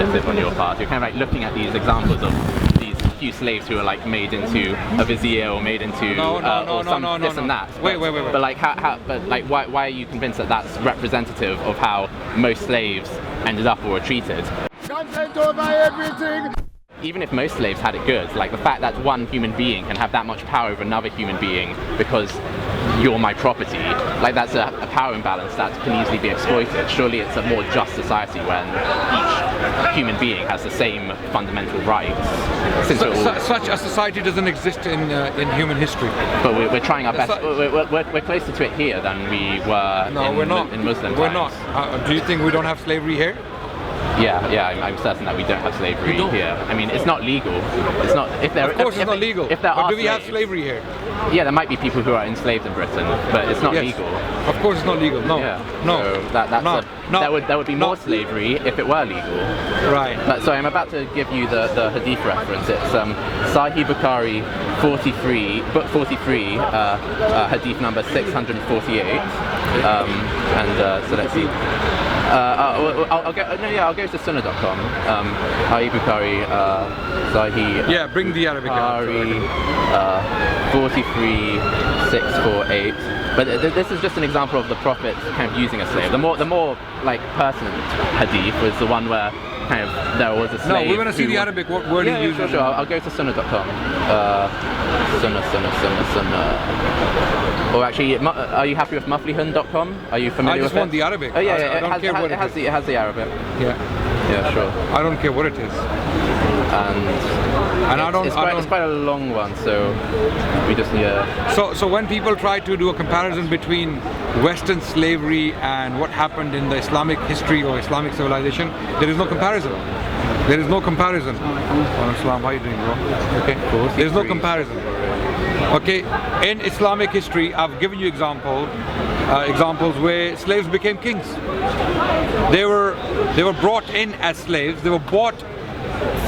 on your part. You're kind of like looking at these examples of these few slaves who are like made into a vizier or made into this and that. Wait. But like, why are you convinced that that's representative of how most slaves ended up or were treated? Consent over everything. Even if most slaves had it good, like the fact that one human being can have that much power over another human being because you're my property, like that's a power imbalance that can easily be exploited. Surely it's a more just society when each human being has the same fundamental rights. Such a society doesn't exist in human history. But we're trying our best. We're closer to it here than we were in Muslim times. We're not. Do you think we don't have slavery here? Yeah, I'm certain that we don't have slavery here. I mean, it's not legal. It's not. Of course, it's not legal. But do we have slavery here? Yeah, there might be people who are enslaved in Britain, but it's not legal. Of course, it's not legal. No. Yeah. No. So there would be more slavery if it were legal. Right. But so I'm about to give you the hadith reference. It's Sahih Bukhari 43, book 43, hadith number 648. So let's see. I'll go to sunnah.com. Sahih Bukhari, Sahih. Yeah, bring the Arabic. Bukhari 43648. But this is just an example of the Prophet kind of using a slave. The more like pertinent hadith was the one where kind of there was a slave. No, we want to see the Arabic. What word he uses? Sure. I'll go to sunnah.com. Or actually, are you happy with muflihun.com? Are you familiar with it? I just want the Arabic. Oh yeah, I don't care what it is. It has the Arabic. Yeah, sure. I don't care what it is. And it's quite a long one, so we just need a... So when people try to do a comparison between Western slavery and what happened in the Islamic history or Islamic civilization, there is no comparison. There is no comparison. Islam, how are you doing, bro? Okay. There is no comparison. Okay. In Islamic history, I've given you examples where slaves became kings. They were brought in as slaves. They were bought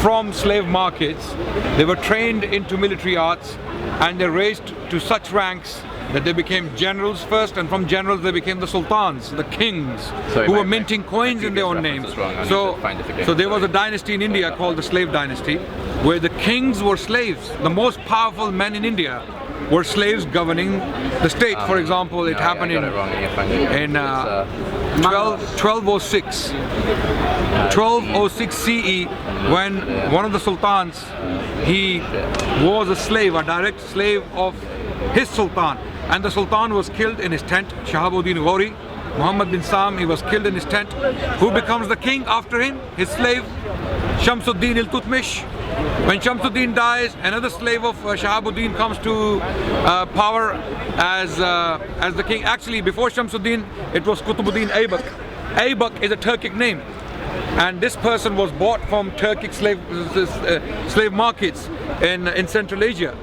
from slave markets. They were trained into military arts, and they raised to such ranks that they became generals first, and from generals they became the sultans, the kings, who were minting coins in their own names. So there was a dynasty in India called the slave dynasty, where the kings were slaves. The most powerful men in India were slaves governing the state. For example, it happened in 1206 CE, when one of the sultans, he was a slave, a direct slave of his sultan, and the sultan was killed in his tent. Shahabuddin Ghori, Muhammad bin Sam, he was killed in his tent. Who becomes the king after him? His slave Shamsuddin Iltutmish. When Shamsuddin dies, another slave of Shahabuddin comes to power as the king. Actually, before Shamsuddin, it was Qutbuddin Aybak. Aybak is a Turkic name, and this person was bought from Turkic slave markets in Central Asia,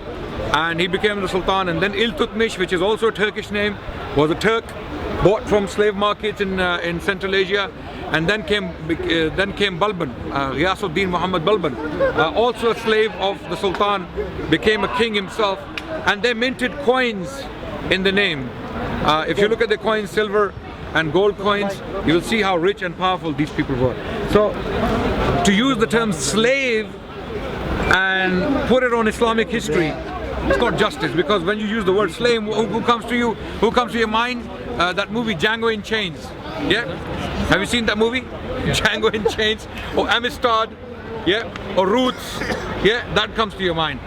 and he became the sultan. And then Iltutmish, which is also a Turkish name, was a Turk bought from slave markets in Central Asia. And then came Balban, Ghiyasuddin Muhammad Balban, also a slave of the Sultan, became a king himself, and they minted coins in the name. If you look at the coins, silver and gold coins, you will see how rich and powerful these people were. So to use the term slave and put it on Islamic history, it's not justice, because when you use the word slave, who comes to you? Who comes to your mind? That movie Django in Chains. Yeah? Have you seen that movie? Django in Chains, or Amistad, yeah, or Roots, yeah, that comes to your mind.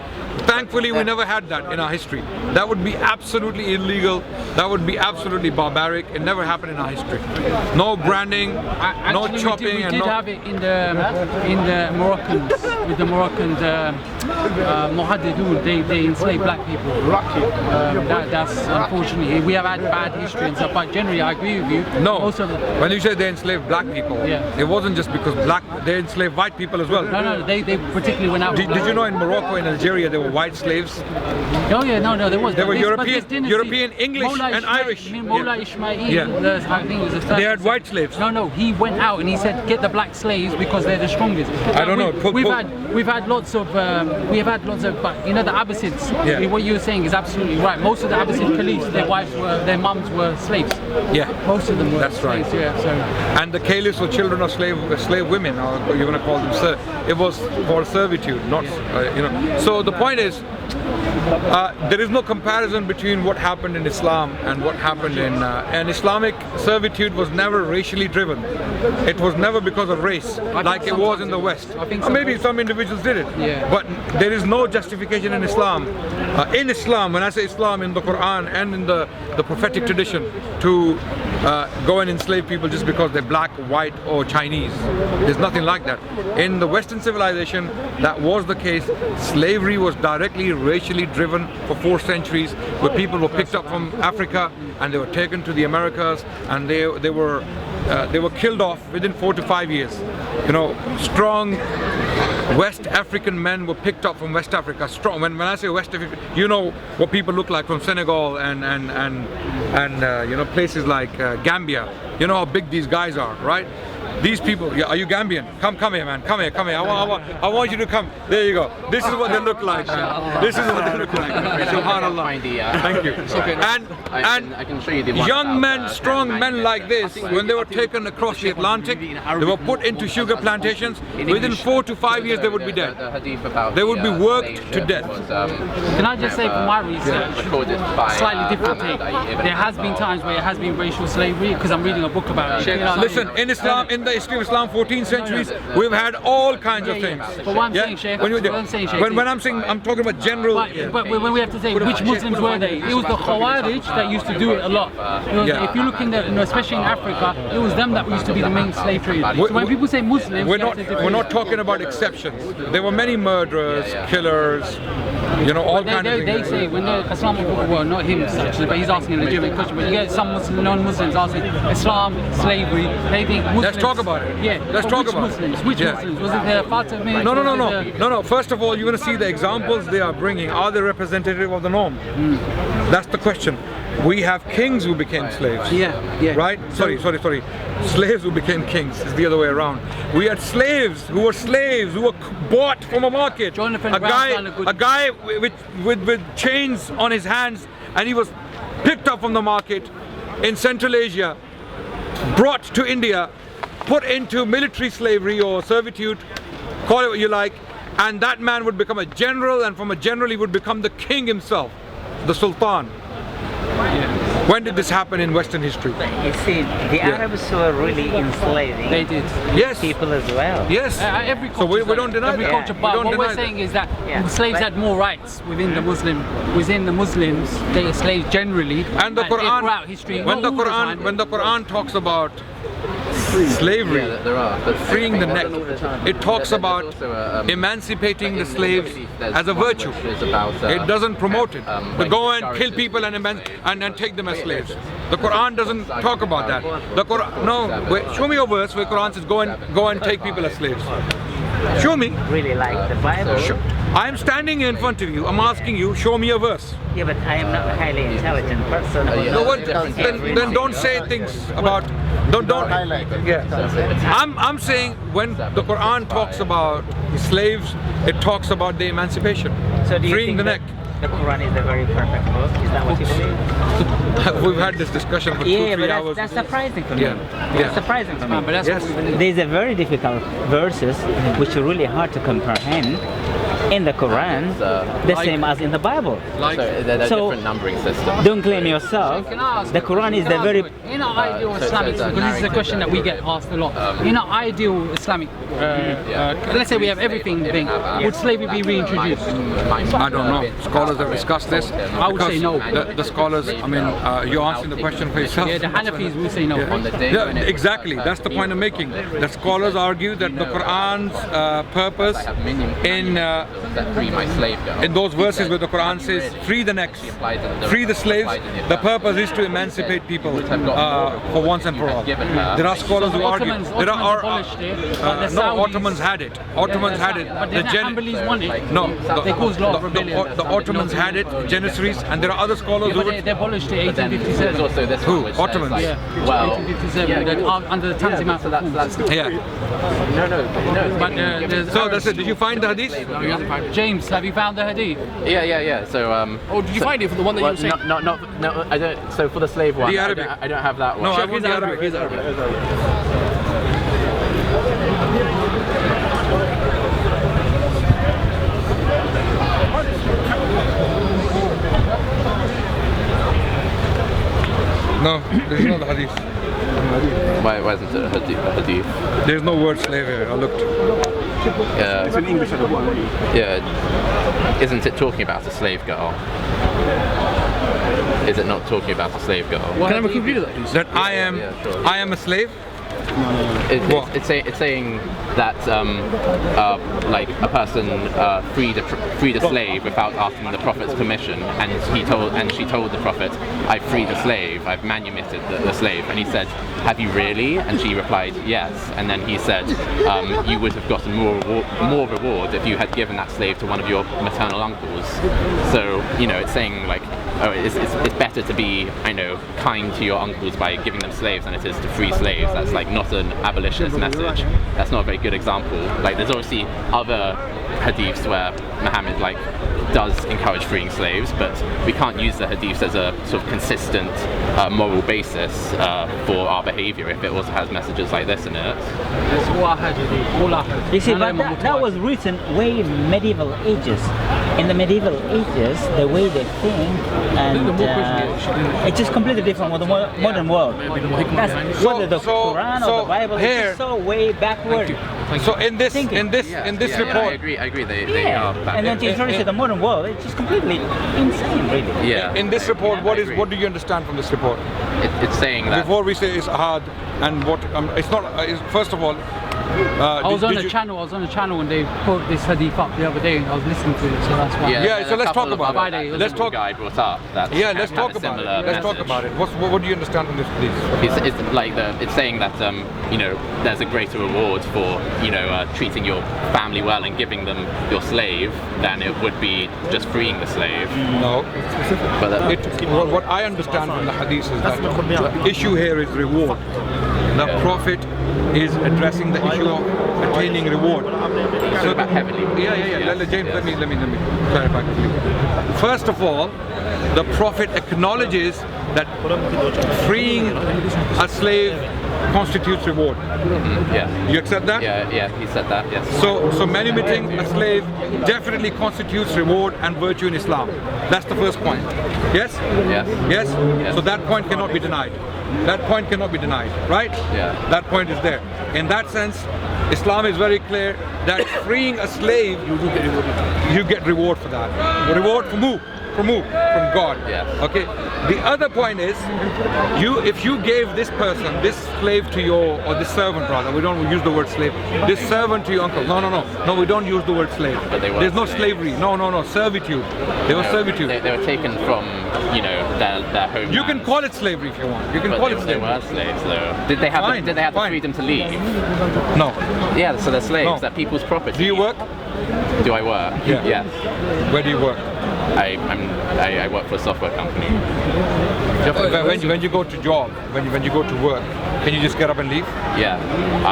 Thankfully, we never had that in our history. That would be absolutely illegal. That would be absolutely barbaric. It never happened in our history. No branding, no chopping. We did have it in the Moroccans, with the Moroccan Muhaddidun. They enslaved black people. That's unfortunately, we have had bad history and stuff. But generally, I agree with you. No, when you say they enslaved black people, it wasn't just because they enslaved white people as well. No, they particularly went out. Did you know in Morocco and Algeria there were white slaves. Oh yeah, no, there was. They were But European, this dynasty, European, English, Mullah and Ishmael, Irish. I mean, Mullah Ishmael, Yeah. I think it was the They had white slaves. No, he went out and he said, get the black slaves because they're the strongest. I don't know. We've had lots of, but you know, the Abbasids. Yeah. What you were saying is absolutely right. Most of the Abbasid caliphs, their mums were slaves. Yeah. Most of them were. That's right. Slaves, yeah. So. And the caliphs were children of slave women, or you're going to call them it was called servitude, not you know. So the point is, there is no comparison between what happened in Islam and what happened in and Islamic servitude was never racially driven. It was never because of race, like it was in the West. Or maybe some individuals did it, but there is no justification in Islam. In Islam, when I say Islam, in the Quran and in the prophetic tradition, to go and enslave people just because they're black, white, or Chinese. There's nothing like that. In the Western civilization, that was the case. Slavery was directly racially driven for 4 centuries, where people were picked up from Africa and they were taken to the Americas, and they were killed off within 4 to 5 years. You know, strong West African men were picked up from West Africa. Strong. When I say West Africa, you know what people look like from Senegal and you know, places like Gambia. You know how big these guys are, right? These people, are you Gambian? Come here, man. Come here. I want you to come. There you go. This is what they look like, man. This is what they look like. Subhanallah. Thank you. And I can show you the one young about, men, strong men like this, when they were taken across the Atlantic, they were put into sugar plantations. Within 4 to 5 years, they would be dead. They would be worked to death. Can I just say, from my research, slightly different take. There has been times where it has been racial slavery, because I'm reading a book about it. You know, listen, in Islam, in the history of Islam, 14 centuries, we've had all kinds of things. But what I'm saying, Sheikh, when I'm saying, I'm talking about general. But when we have to say which Muslims were they, it was the Khawarij that used to do it a lot. If you look in the, especially in Africa, it was them that used to be the main slave traders. So when people say Muslims, we're not talking about exceptions. There were many murderers, killers, you know, all kinds of things. They say when the Islamic, well, not him actually, but he's asking a legitimate question. But you get some non-Muslims asking Islam, slavery. They think Muslims. Let's talk about it. Yeah. Let's talk about Muslims. it. Which Muslims? Was it the Fatimid? No. First of all, you're going to see the examples they are bringing. Are they representative of the norm? That's the question. We have kings who became slaves. Yeah. Right? Sorry. Slaves who became kings. It's the other way around. We had slaves who were bought from a market. A guy with chains on his hands, and he was picked up from the market in Central Asia, brought to India, put into military slavery or servitude, call it what you like, and that man would become a general, and from a general he would become the king himself, the Sultan. When did this happen in Western history? You see, the Arabs were really enslaving people as well. Yes. Every culture, so we don't deny every that. culture, but what we're saying is that slaves had more rights within the Muslims. They were slaves generally. And the Quran, throughout history, when the Quran talks about slavery, but freeing the neck, it talks about emancipating the slaves as a virtue. It doesn't promote it. To go and kill people and then take them as slaves. The Quran doesn't talk about that. The Quran, show me a verse where Quran says go and take people as slaves. Show me. Really like the Bible. I am standing in front of you. I'm asking you, show me a verse. Yeah, but I am not a highly intelligent person. Then don't say things about. Don't. Yeah. I'm saying when the Quran talks about slaves, it talks about the emancipation, so do you freeing think the neck. The Quran is the very perfect book. Is that what you believe? We've had this discussion for 2-3 hours. That's surprising for me. Yeah. Surprising for me. But that's what we There's a very difficult verses which are really hard to comprehend in the Quran, the same as in the Bible. So they're different numbering systems. Don't claim yourself. The Quran is the very. In our ideal Islamic, because this is a question that we get asked a lot. In our ideal Islamic, let's say we have everything thing, would slavery be reintroduced? I don't know. Scholars have discussed this. I would say no. The scholars, I mean, you're answering the question for yourself. Yeah, the Hanafis will say no. Yeah, exactly. That's the point I'm making. The scholars argue that the Quran's purpose in free my slave girl. In those verses said, where the Quran "Have you says, really?" free the next, She applied the- free the slaves, applied in the Islam. purpose is to He emancipate said, people "You would have got more reward for once and if for you had all. given her There are a scholars So who the argue. Ottomans There are abolished it, but the no, Saudis- Ottomans had it. Ottomans had it. But The the gen- Hanbalis won it. No, They caused a lot of rebellion. the Ottomans had it, Janissaries, and there are other scholars Yeah, who but would. they abolished it in But then there's 1857. also this Who? one which Ottomans? says, Yeah, like, well, 1857, under the yeah, Tanzimat so that's Yeah. no. But there's So that's it. Did you find the hadith? No, he hasn't found it. James, have you found the hadith? Yeah. So Oh, did you find it for the one that you were saying? No, I don't. So for the slave one, The I Arabic. don't have that one. No, I Check want his the Arabic. Arabic. His Arabic. No, there's not the hadith. Why isn't it a hadith? There's no word slave here. I looked. Yeah. It's in English at the one. Yeah. Isn't it talking about a slave girl? Is it not talking about a slave girl? Can I have a quick read of that, please? That Yeah, sure. I am a slave. What? It's saying that like a person freed a slave without asking the Prophet's permission, and she told the Prophet, "I freed a slave, I've manumitted the slave," and he said, "Have you really?" And she replied, "Yes." And then he said, "You would have gotten more reward if you had given that slave to one of your maternal uncles." So it's saying like, oh, it's better to be, kind to your uncles by giving them slaves than it is to free slaves. That's like not an abolitionist message. That's not a very good example. Like there's obviously other hadiths where Muhammad does encourage freeing slaves, but we can't use the hadiths as a sort of consistent moral basis for our behaviour if it also has messages like this in it. That's all I heard. All I heard. You see, but that was written way medieval ages. In the medieval ages, the way they think and it's just completely different with the modern world. That's whether the Quran or the Bible is just so way backward. So in this Yeah, report, I agree. They are back And then to introduce to the modern world, it's just completely insane, really. Yeah. in this report, what agree. do you understand from this report? It's saying that Before we say it's hard, and what it's not. First of all, I was on a channel when they put this hadith up the other day, and I was listening to it, so that's why. Yeah, so let's talk about it. Let's talk. guy brought up that. Yeah, let's talk about it. Let's talk about it. What do you understand from this, please? It's like it's saying that there's a greater reward for treating your family well and giving them your slave than it would be just freeing the slave. No. But What I understand from the hadith is that the issue here is reward. The Prophet is addressing the issue of attaining reward. So about heavenly reward. Yeah. James, let me clarify quickly. First of all, the Prophet acknowledges that freeing a slave constitutes reward. Yeah. You accept that? Yeah, he said that. Yes. So manumitting a slave definitely constitutes reward and virtue in Islam. That's the first point. Yes? Yes. Yes? Yes. So that point cannot be denied. That point cannot be denied, right? Yeah. That point is there. In that sense, Islam is very clear that freeing a slave, you get reward for that. Reward from who? From who? From God. Yeah. Okay. The other point is, if you gave this person, this slave to or this servant rather, we don't use the word slave, this servant to your uncle. No, we don't use the word slave. But they were There's no slaves. slavery. No, servitude. They were servitude. They were taken from their home. You can call it slavery if you want. You can But call it they slavery. were slaves though. Did they have Fine, the fine. freedom to leave? No. Yeah, so they're slaves. No. They're people's property. Do you work? Do I work? Yeah. Yes. Where do you work? I work for a software company. When you go to job, when you go to work, can you just get up and leave? Yeah.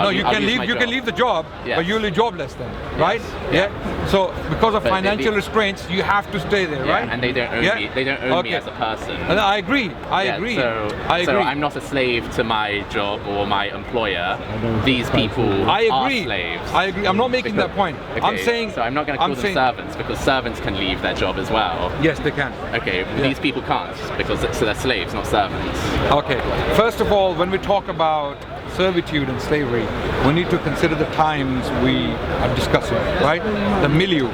No, you can leave. You can leave the job, Yes. but you'll be jobless then, right? Yeah. So because of But financial restraints, you have to stay there, Yeah, right? and they don't own Yeah? me. They don't own me Okay. as a person. And I agree. I Yeah, agree. So, I agree. so I'm not a slave to my job or my employer. These people I are agree. slaves. I agree. I'm not making that point. Okay, I'm saying. So I'm not going to call them servants because servants can leave their job as well. Yes, they can. Okay, these people can't because so they're slaves, not servants. Okay. First of all, when we talk about servitude and slavery, we need to consider the times we are discussing, right? The milieu,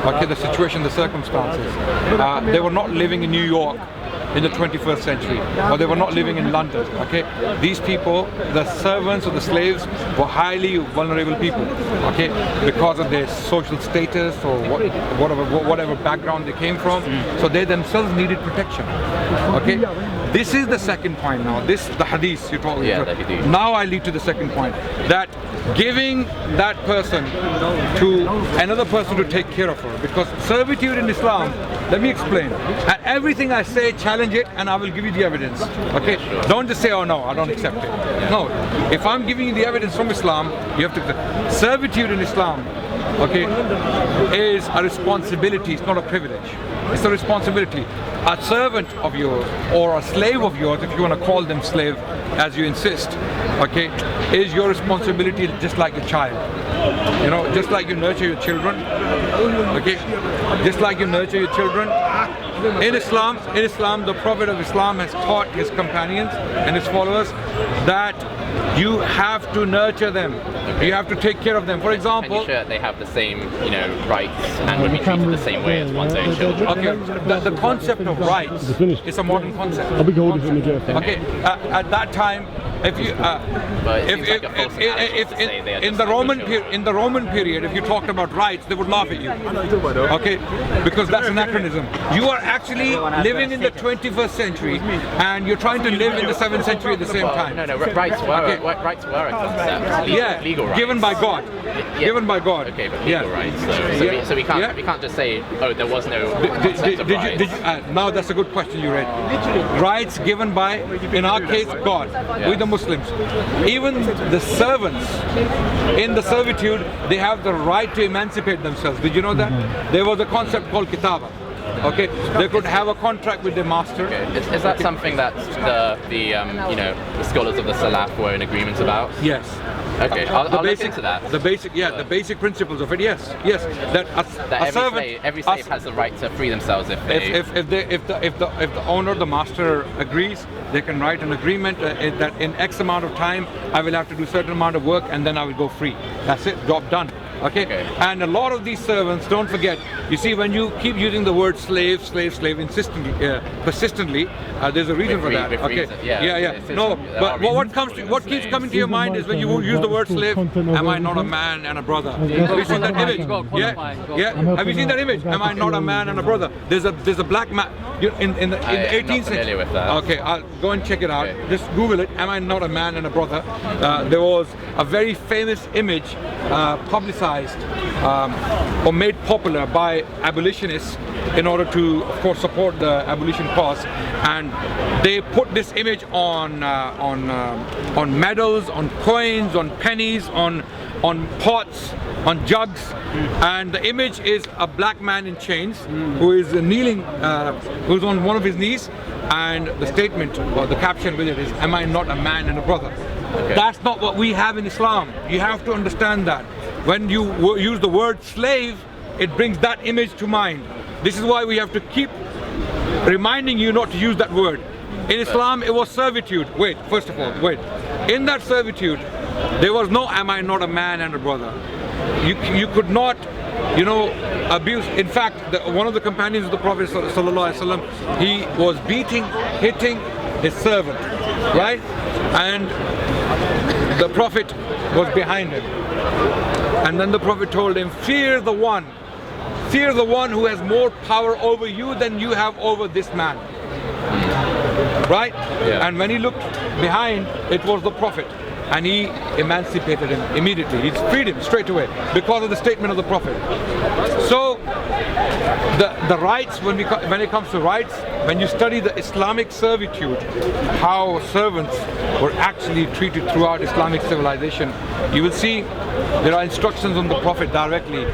okay, the situation, the circumstances. They were not living in New York in the 21st century, or they were not living in London. Okay, these people, the servants or the slaves, were highly vulnerable people. Okay, because of their social status or whatever background they came from. So they themselves needed protection. Okay, this is the second point now. This the hadith you're talking about. The hadith. Now I lead to the second point, that giving that person to another person to take care of her, because servitude in Islam, let me explain, and everything I say, challenge it and I will give you the evidence. Okay, don't just say, oh no, I don't accept it. No, if I'm giving you the evidence from Islam, you have to. Servitude in Islam, okay, is a responsibility, it's not a privilege. It's a responsibility. A servant of yours or a slave of yours, if you want to call them slave as you insist, okay, is your responsibility, just like a child. You know, just like you nurture your children, okay, just like you nurture your children. In Islam, the Prophet of Islam has taught his companions and his followers that you have to nurture them. You have to take care of them. For example, and ensure they have the same, rights and would be treated the same way as one's own children. Okay, the concept of rights is a modern concept. Okay, at that time, if you in the Roman period, if you talked about rights, they would laugh at you. Okay, because that's anachronism. You are actually living in the 21st century, and you're trying to live in the 7th century at the same time. No, rights were a concept. Legal rights. Given by God. Yeah. Given by God. Okay, but legal rights. So we can't just say, oh, there was no concept of rights. Now that's a good question you read. Rights given by, in our case, God. Yes. We the Muslims. Even the servants in the servitude, they have the right to emancipate themselves. Did you know that? There was a concept called kitaba. Okay, they could have a contract with their master. Okay. Is that something that the scholars of the Salaf were in agreement about? Yes. Okay, I'll look into that. The basic principles of it. Yes. That every slave has the right to free themselves if the owner, the master agrees, they can write an agreement that in X amount of time I will have to do a certain amount of work and then I will go free. That's it. Job done. Okay? And a lot of these servants, don't forget, you see, when you keep using the word slave persistently, there's a reason for that. Okay. No, but what keeps coming to your mind is when you use the word slave, am I not a man and a brother? Have you seen that image? Have you seen that image? Am I not a man and a brother? There's a black man in the 18th century. With that. Okay, I'll go and check it out. Just Google it. Am I not a man and a brother? There was a very famous image publicized or made popular by abolitionists in order to, of course, support the abolition cause, and they put this image on medals, on coins, on pennies, on pots, on jugs, and the image is a black man in chains who is kneeling, who's on one of his knees, and the statement or the caption with it is, "Am I not a man and a brother?" Okay. That's not what we have in Islam. You have to understand that. When you use the word slave, it brings that image to mind. This is why we have to keep reminding you not to use that word. In Islam, it was servitude. First of all, in that servitude, there was no "am I not a man and a brother." You could not, abuse. In fact, one of the companions of the Prophet ﷺ, he was hitting his servant, right? And the Prophet was behind him. And then the Prophet told him, fear the one who has more power over you than you have over this man. Right? Yeah. And when he looked behind, it was the Prophet. And he emancipated him immediately. He freed him straight away because of the statement of the Prophet. So the rights, when it comes to rights, when you study the Islamic servitude, how servants were actually treated throughout Islamic civilization, you will see there are instructions on the Prophet directly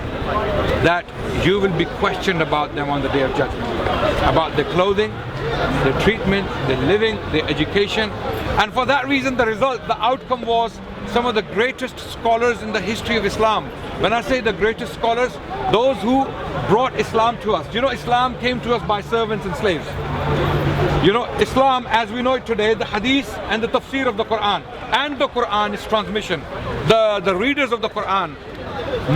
that you will be questioned about them on the Day of Judgment, about their clothing, their treatment, their living, their education. And for that reason, the outcome was some of the greatest scholars in the history of Islam. When I say the greatest scholars, those who brought Islam to us. Islam came to us by servants and slaves. Islam, as we know it today, the hadith and the tafsir of the Quran, and the Quran is transmission. The readers of the Quran,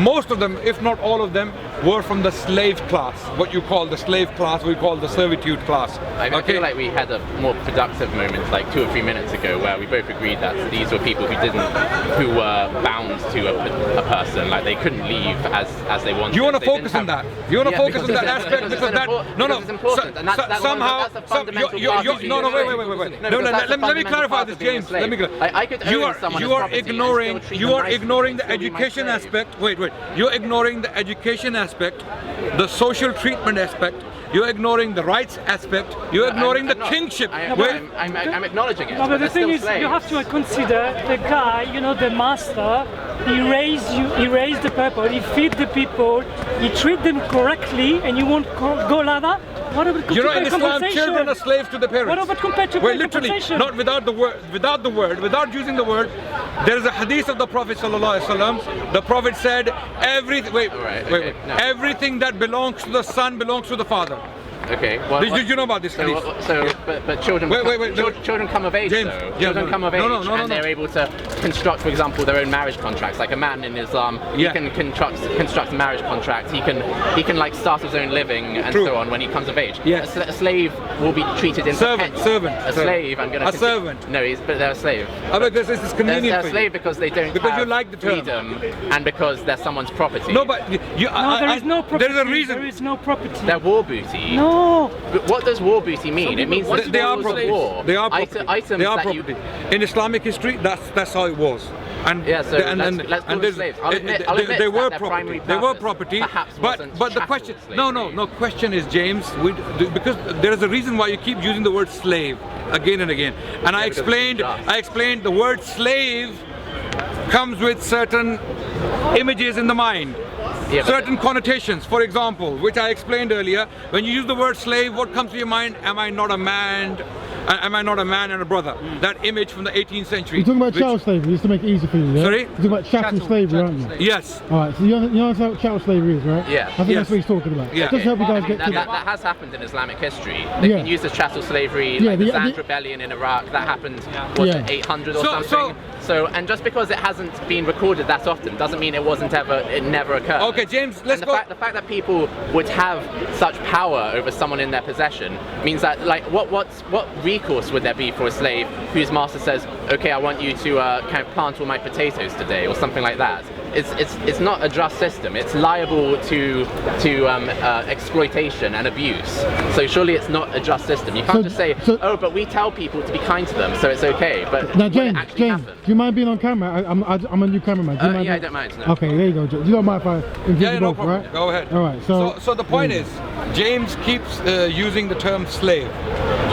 most of them, if not all of them, were from the slave class, what you call the slave class, we call the servitude class. I feel like we had a more productive moment like 2 or 3 minutes ago where we both agreed that these were people who were bound to a person, like they couldn't leave as they wanted. You want to focus on that? You want to focus on that aspect because that it's important. And that's somehow that's a fundamental wait. No, let me clarify this, James. Let me you are ignoring the education aspect. Wait. You're ignoring the education aspect, the social treatment aspect. You're ignoring the rights aspect. You're ignoring the kingship. I'm acknowledging it. No, but the thing is, you have to consider the guy, the master. He raised the people. He feed the people. He treat them correctly, and you won't go like that. What about in Islam, children are slaves to the parents. What about compensation? Literally, not without without using the word. There is a hadith of the Prophet ﷺ. The Prophet said, everything that belongs to the son belongs to the father. Okay. Did you know about this hadith? But children. Children come of age. James, children come of age, and they're able to construct, for example, their own marriage contracts. Like a man in Islam, he can construct a marriage contract. He can like start his own living and so on when he comes of age. Yes. A slave will be treated in servant. A slave. A servant. No, but they're a slave. This is convenient. They're a slave because they don't have you like the term. freedom, and because they're someone's property. No, but there is no property. There is a reason. There is no property. They're war booty. No. But what does war booty mean? It means they are property. War. They are property. Items they are that property. In Islamic history, that's how it was. And let's call them slaves. I'll admit they were their property. primary They were purpose property. but the question, no question is, James, because there is a reason why you keep using the word slave again and again. And I explained the word slave comes with certain images in the mind. Certain connotations, for example, which I explained earlier. When you use the word slave, what comes to your mind? Am I not a man? Am I not a man and a brother? That image from the 18th century. You're talking about chattel slavery, just to make it easy for you, yeah? Sorry? You're talking about chattel slavery, aren't you? Yes. Alright, so you know what chattel slavery is, right? Yeah. I think that's what he's talking about. Yeah. Just help you guys get to that has happened in Islamic history. They can use the chattel slavery, like the Zand rebellion in Iraq, that happened, 800 or something? So, and just because it hasn't been recorded that often doesn't mean it never occurred. Okay, James, let's go. The fact that people would have such power over someone in their possession means that, like, what recourse would there be for a slave whose master says, okay, I want you to kind of plant all my potatoes today, or something like that? It's not a just system. It's liable to exploitation and abuse. So surely it's not a just system. You can't just say, oh, but we tell people to be kind to them, so it's okay. But now, James, do you mind being on camera? I'm a new cameraman. Do you mind I don't mind. No. Okay, there you go. You don't mind if I interview you both, problem. Right? Go ahead. All right. So the point is, James keeps using the term slave,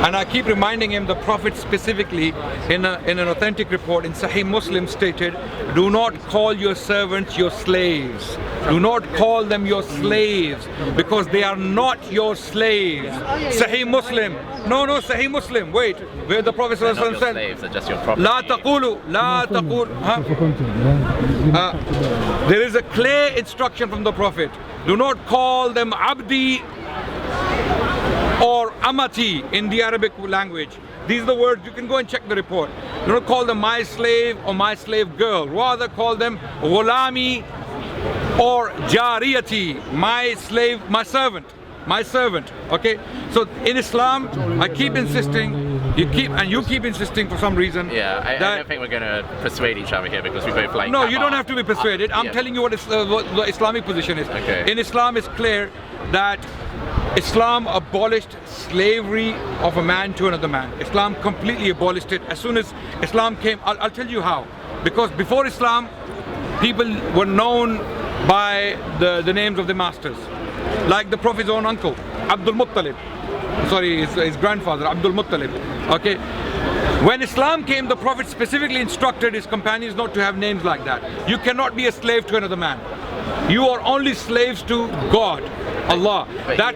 and I keep reminding him the Prophet specifically in an authentic report in Sahih Muslim stated, "Do not call your servants your slaves. Do not call them your slaves, because they are not your slaves." Sahih Muslim. No, Sahih Muslim. Wait, where the Prophet said, slaves are just your property. "La taqulu, la taqul." There is a clear instruction from the Prophet. Do not call them abdi or amati in the Arabic language. These are the words. You can go and check the report. Do not call them my slave or my slave girl. Rather call them ghulami or jariyati, my slave, my servant. Okay, so in Islam, I keep insisting, you keep insisting for some reason. Yeah, I don't think we're going to persuade each other here, because we both like. No, you don't have to be persuaded. I'm telling you what the Islamic position is. Okay. In Islam, it's clear that Islam abolished slavery of a man to another man. Islam completely abolished it. As soon as Islam came, I'll tell you how. Because before Islam, people were known by the names of the masters. Like the Prophet's own uncle, Abdul Muttalib. Sorry, his grandfather, Abdul Muttalib. Okay. When Islam came, the Prophet specifically instructed his companions not to have names like that. You cannot be a slave to another man. You are only slaves to God, Allah. But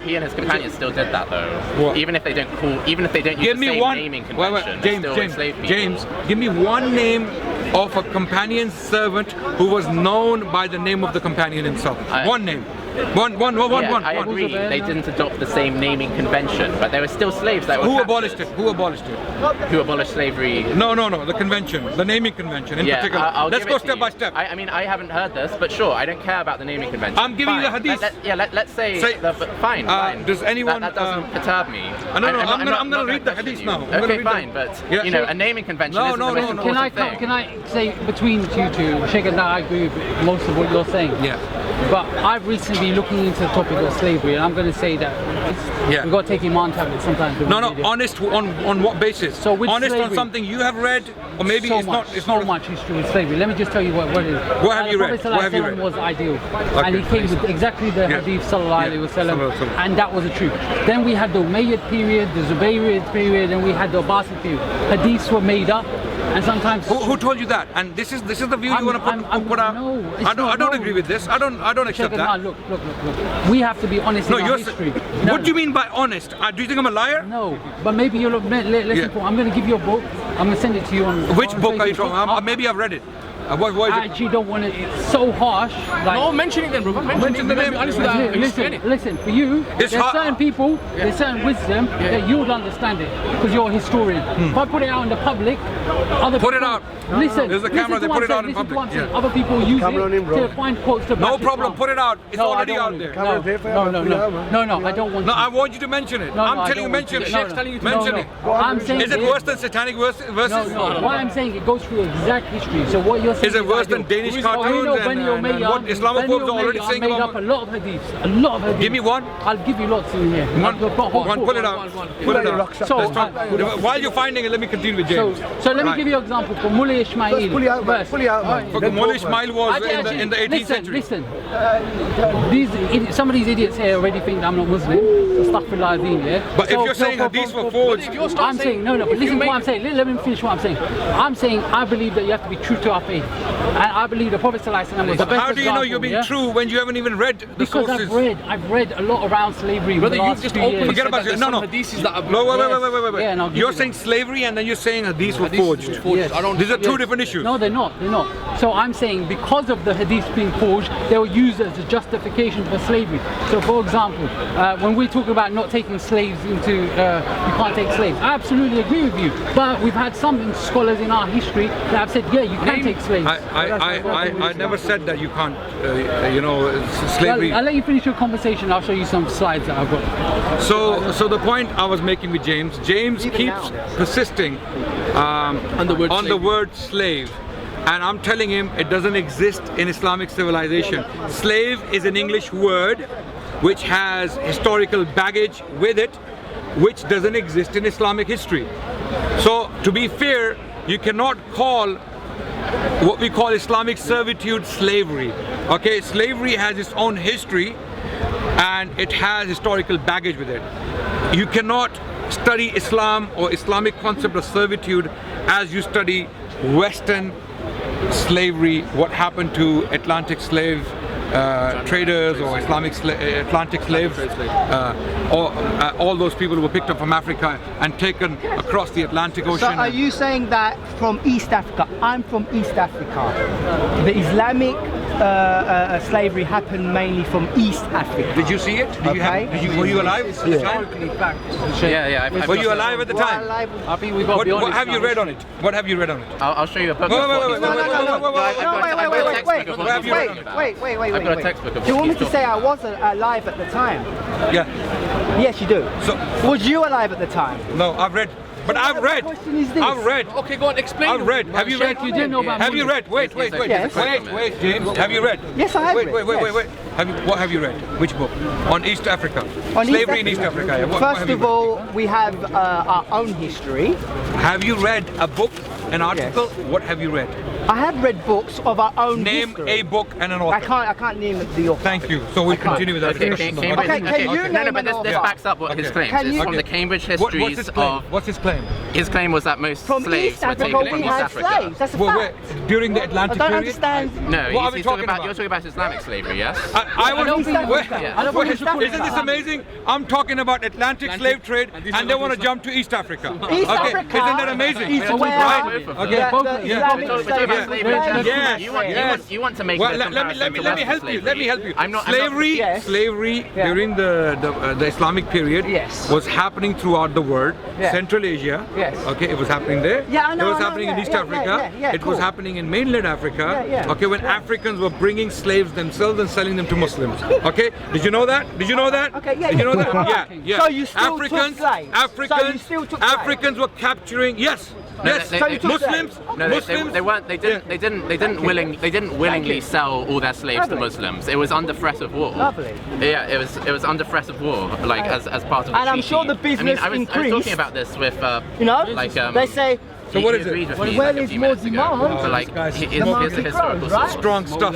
he and his companions still did that, though. What? Even if they don't use the same naming convention, they still enslave people. James, give me one name of a companion's servant who was known by the name of the companion himself. One name. I agree. They didn't adopt the same naming convention, but there were still slaves that were Who captured. abolished it? Who abolished it? Who abolished slavery? No, the convention, the naming convention in particular. Let's go step by step. I mean, I haven't heard this, but sure, I don't care about the naming convention. I'm giving you the hadith. Let's say fine. Does anyone? That doesn't perturb me. I'm going to read the hadith now. Okay, fine, but you know, a naming convention isn't the most important thing. Can I say between you two, Sheikh and I agree with most of what you're saying. Yeah. But I've recently been looking into the topic of slavery, and I'm going to say that we've got to take Iman tablets sometimes. Honest on what basis? So with honest slavery, on something you have read, or maybe so it's much, not. It's so not much history with slavery. Let me just tell you what it is. What have you read? What have you read? Was ideal, and he came with exactly the hadith sallallahu alaihi wasallam, and that was the truth. Then we had the Umayyad period, the Zubayrid period, and we had the Abbasid period. Hadiths were made up. And sometimes who told you that? And this is the view you want to put out? No, I don't agree with this. I don't accept that. Look. We have to be honest in our history. What do you mean by honest? Do you think I'm a liar? No, but maybe you'll listen. I'm going to give you a book. I'm going to send it to you on. Which book are you talking about? Maybe I've read it. What is I actually don't want it. It's so harsh. No, mention it then, bro. Mention the name. Listen. For you, there's certain people, there's certain wisdom that you would understand it because you're a historian. If I put it out in the public, other people, put it out. Listen. There's a camera. They put it out in public. Other people use it to find quotes to back No problem. Put it out. It's already out there. No, I don't want. No, I want you to mention it. I'm telling you, mention it. Sheikh's telling you to mention it. I'm saying. Is it worse than satanic verses? No. Why I'm saying it goes through exact history. So what you're saying is it worse than Danish cartoons and what Islamophobes are already saying about? Made up a lot of hadiths. Give me one. I'll give you lots in here. One. Pull it out. Pull it out. So while you're finding it, let me continue with James. So let me give you an example for Mullah Ismail. Pull it out, man. Mullah Ismail was in the 18th century. Listen. Some of these idiots here already think I'm not Muslim. Astaghfirullah azim, yeah. But if you're saying hadiths were forged, I'm saying no. But listen to what I'm saying. Let me finish what I'm saying. I'm saying I believe that you have to be true to our faith, and I believe the Prophet ﷺ was the best. How do you know you're being true when you haven't even read the sources? Because I've read a lot around slavery. Brother, you've just openly forget about it. No. Wait. Yeah, you're saying slavery and then you're saying hadiths were forged. Yes. These are two different issues. No, they're not. So I'm saying because of the hadiths being forged, they were used as a justification for slavery. So for example, when we talk about not taking slaves into, you can't take slaves. I absolutely agree with you. But we've had some scholars in our history that have said, yeah, you can take slaves. I never said that you can't, slavery. I'll let you finish your conversation. I'll show you some slides that I've got. So the point I was making with James keeps persisting on the word slave. And I'm telling him it doesn't exist in Islamic civilization. Slave is an English word which has historical baggage with it, which doesn't exist in Islamic history. So to be fair, you cannot call what we call Islamic servitude slavery. Okay, slavery has its own history and it has historical baggage with it. You cannot study Islam or Islamic concept of servitude as you study Western slavery, what happened to Atlantic slave traders or Atlantic slaves, all those people who were picked up from Africa and taken across the Atlantic Ocean. So are you saying that from East Africa? I'm from East Africa. The Islamic slavery happened mainly from East Africa. Did you see it? Were you alive at the time? Yeah. Were you alive at the time? I think we've got to be honest. What have you read on it? What have you read on it? I'll show you a book. Wait. I've got a textbook of Do you want me to say I wasn't alive at the time? Yeah. Yes, you do. So, was you alive at the time? No, I've read. But I've read. I've read. Okay, go on, explain. I've read. Have you read? You didn't know about Have you read? Wait, James. Have you read? Yes, I have read. Wait. What have you read? Which book? On East Africa. Slavery in East Africa. First of all, we have our own history. Have you read a book, an article? Yes. What have you read? I have read books of our own Name history. a book and an author. I can't name the author. Thank you. So we'll continue with that. This backs up what his claims. It's from the Cambridge histories of... What's his claim? His claim was that most from slaves East were Africa, taken from we East had Africa. slaves. That's a fact. During the Atlantic I don't period? understand. No, what are we talking about? You're talking about Islamic slavery, yes? Isn't this amazing? I'm talking about Atlantic slave trade and they want to jump to East Africa. East Africa. Isn't that amazing? East where? Okay. yeah. slavery in general. Yes, You want to make well, it a let me help you. Let me help you. I'm not slavery during the Islamic period was happening throughout the world. Central Asia. Okay, it was happening there. It was happening in East Africa. It was happening in mainland Africa. Okay, when Africans were bringing slaves themselves and selling them to Muslims. Okay, did you know that? Did you know that? Okay, yeah, Did you know yeah. that? Yeah. So you still took slaves? So you still took slaves? Africans were capturing. Yes. Yes, Muslims. No, Muslims. they weren't. They didn't willingly sell all their slaves to Muslims. It was under threat of war. Lovely. Yeah, it was under threat of war, like as part of the And I'm treaty. sure the business I was increased. talking about this with like they say. So what is it? Well, there's more demand. But like, here's the historical right? Strong stuff.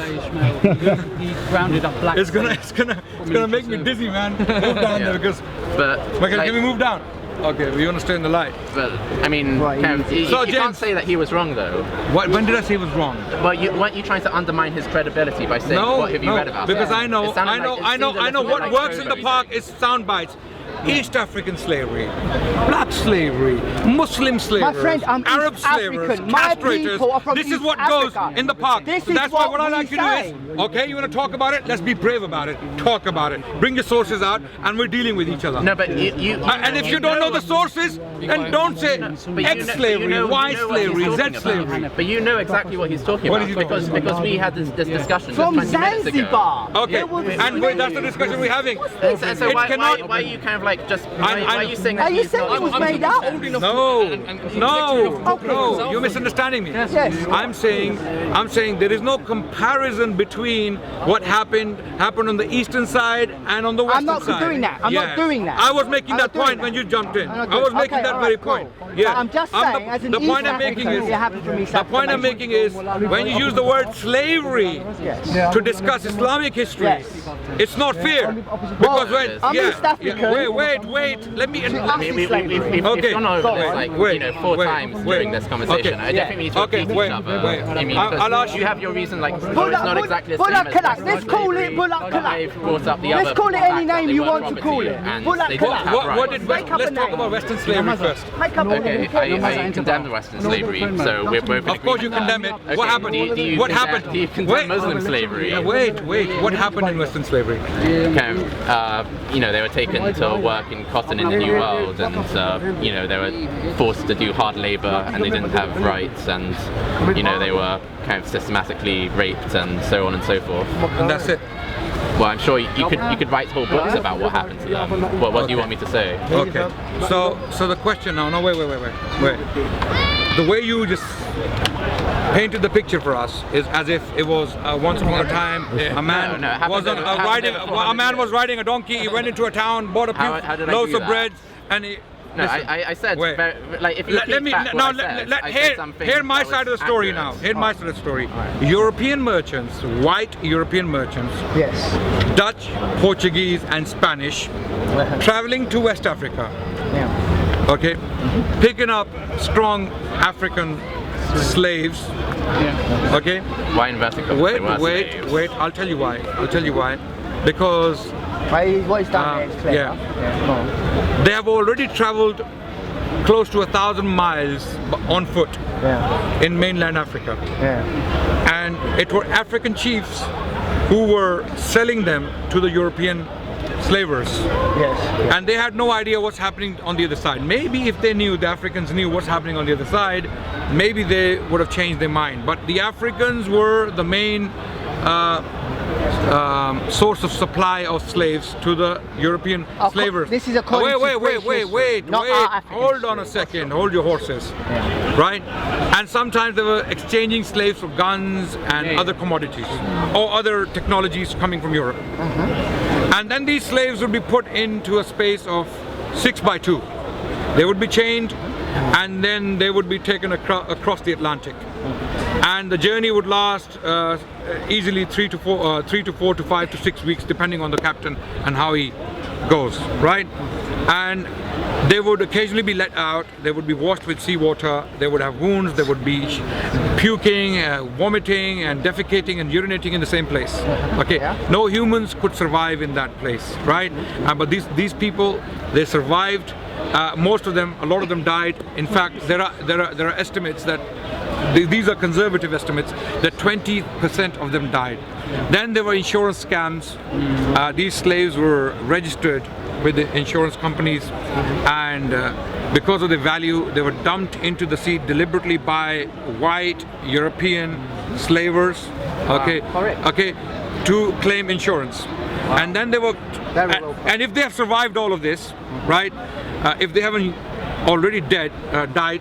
He grounded up black. It's gonna make me dizzy, man. Move down there because. But Okay, like, can we move down? Okay, we understand the light. But I mean, you can't say that he was wrong though. When did I say he was wrong? Well, weren't you trying to undermine his credibility by saying what have you read about because him? I know what works in the park is sound bites. East African slavery, black slavery, Muslim slavery, My friend, I'm Arab East slavers, African. My castrators. people are from This is East what Africa. goes in the park. This So is that's why what I we like to say. do is, okay, you want to talk about it? Let's be brave about it. Talk about it. Bring your sources out, and we're dealing with each other. No, but And if you don't know the sources, then don't say X slavery, Y slavery, Z slavery. But you know exactly what he's talking What about is he talking because we had this discussion From just 20 minutes ago. Zanzibar. Okay, and wait, that's the discussion we're having. So why are you kind of like just why are you saying that? Are you saying it was made up? No, you're misunderstanding me. Yes. I'm saying there is no comparison between what happened on the eastern side and on the western side. I'm not doing that. I'm not doing that. I was making I'm that not doing point that. when you jumped in. I'm not I was doing- making okay, that all very right, point. cool. Yeah. But I'm just saying, as an the point East I'm making African, is you're happy for me the point I'm making is when you use the word slavery to discuss Islamic history, it's not fair because when I'm East African. wait, let me. We've gone over this like four times during this conversation. I definitely need to repeat each other. I mean, I'll ask you have your reason like it's Bullock, not exactly the same Bullock, as Bullock. Western Let's call it slavery, Bullock, but Bullock. I've brought up the Let's other call it fact any that name they you were want to property call it. and Bullock, they Bullock. didn't have rights. What did let's talk about Western slavery first. Make up Okay, I condemn the Western slavery, so we're both in Of course you agreement condemn there. it. Okay, What happened? What happened? Do you condemn Muslim slavery? Wait. What happened in Western slavery? Kind of, they were taken to work in cotton in the New World, and they were forced to do hard labor, and they didn't have rights, and they were kind of systematically raped, and so on and so forth. And that's it. Well, I'm sure you could write whole books about what happened to them. What do you want me to say? Okay. So the question now. No, wait. The way you just painted the picture for us is as if it was once upon a time a man was riding a donkey. He went into a town, bought a few loaves of bread, and he. No, I said, like, if you hear my side of the story now. Hear my side of the story. European merchants, white European merchants, Dutch, Portuguese, and Spanish, traveling to West Africa. Okay, picking up strong African slaves. Okay. Why in Vatican? Wait. I'll tell you why. Because. What is done there is clear. They have already traveled close to 1,000 miles on foot in mainland Africa. And it were African chiefs who were selling them to the European slavers. And they had no idea what's happening on the other side. Maybe if they knew, the Africans knew what's happening on the other side, maybe they would have changed their mind. But the Africans were the main source of supply of slaves to the European slavers. This is according wait. Hold on a second. Hold your horses. Right? And sometimes they were exchanging slaves for guns and other commodities or other technologies coming from Europe. And then these slaves would be put into a space of 6x2. They would be chained and then they would be taken across the Atlantic. And the journey would last easily 3 to 4 to 5 to 6 weeks, depending on the captain and how he goes, right? And they would occasionally be let out. They would be washed with seawater. They would have wounds. They would be puking, vomiting, and defecating and urinating in the same place. Okay, no humans could survive in that place, right? But these people, they survived most of them, a lot of them died. In fact, there are estimates that these are conservative estimates that 20% of them died. Then there were insurance scams. These slaves were registered with the insurance companies, and because of the value, they were dumped into the sea deliberately by white European slavers, okay, to claim insurance. And then they were, and if they have survived all of this, right, if they haven't already died,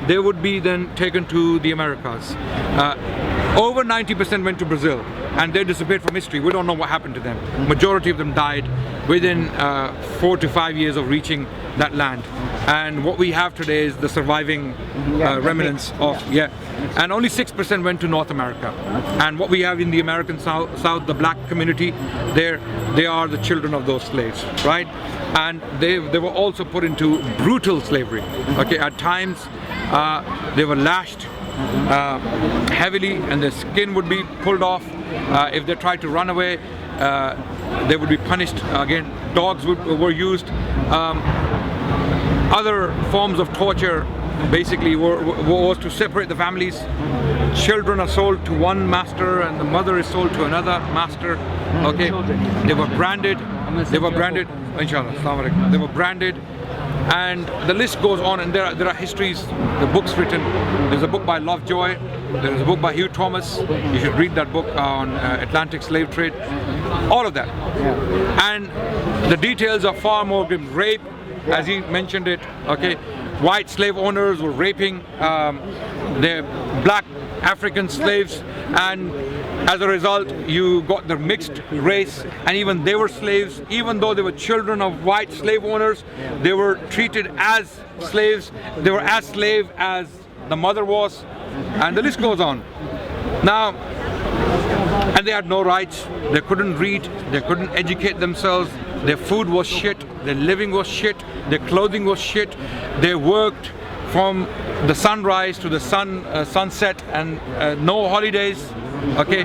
they would be then taken to the Americas. Over 90% went to Brazil, and they disappeared from history. We don't know what happened to them. Majority of them died within 4 to 5 years of reaching that land. And what we have today is the surviving remnants of, and only 6% went to North America. And what we have in the American South, the black community, they are the children of those slaves, right? And they were also put into brutal slavery. Okay, at times they were lashed heavily, and their skin would be pulled off. If they tried to run away, they would be punished. Again, dogs were used. Other forms of torture basically was to separate the families. Children are sold to one master and the mother is sold to another master. Okay, they were branded. Inshallah, Assalamu alaikum. They were branded, and the list goes on. And there are histories, the books written. There's a book by Lovejoy. There's a book by Hugh Thomas. You should read that book on Atlantic slave trade. All of that, and the details are far more grim. Rape, as he mentioned it. Okay, white slave owners were raping their black African slaves, and as a result you got the mixed race, and even they were slaves. Even though they were children of white slave owners, they were treated as slaves. They were as slave as the mother was, and the list goes on. Now, and they had no rights. They couldn't read, they couldn't educate themselves. Their food was shit, their living was shit, their clothing was shit. They worked from the sunrise to the sunset, and no holidays. Okay,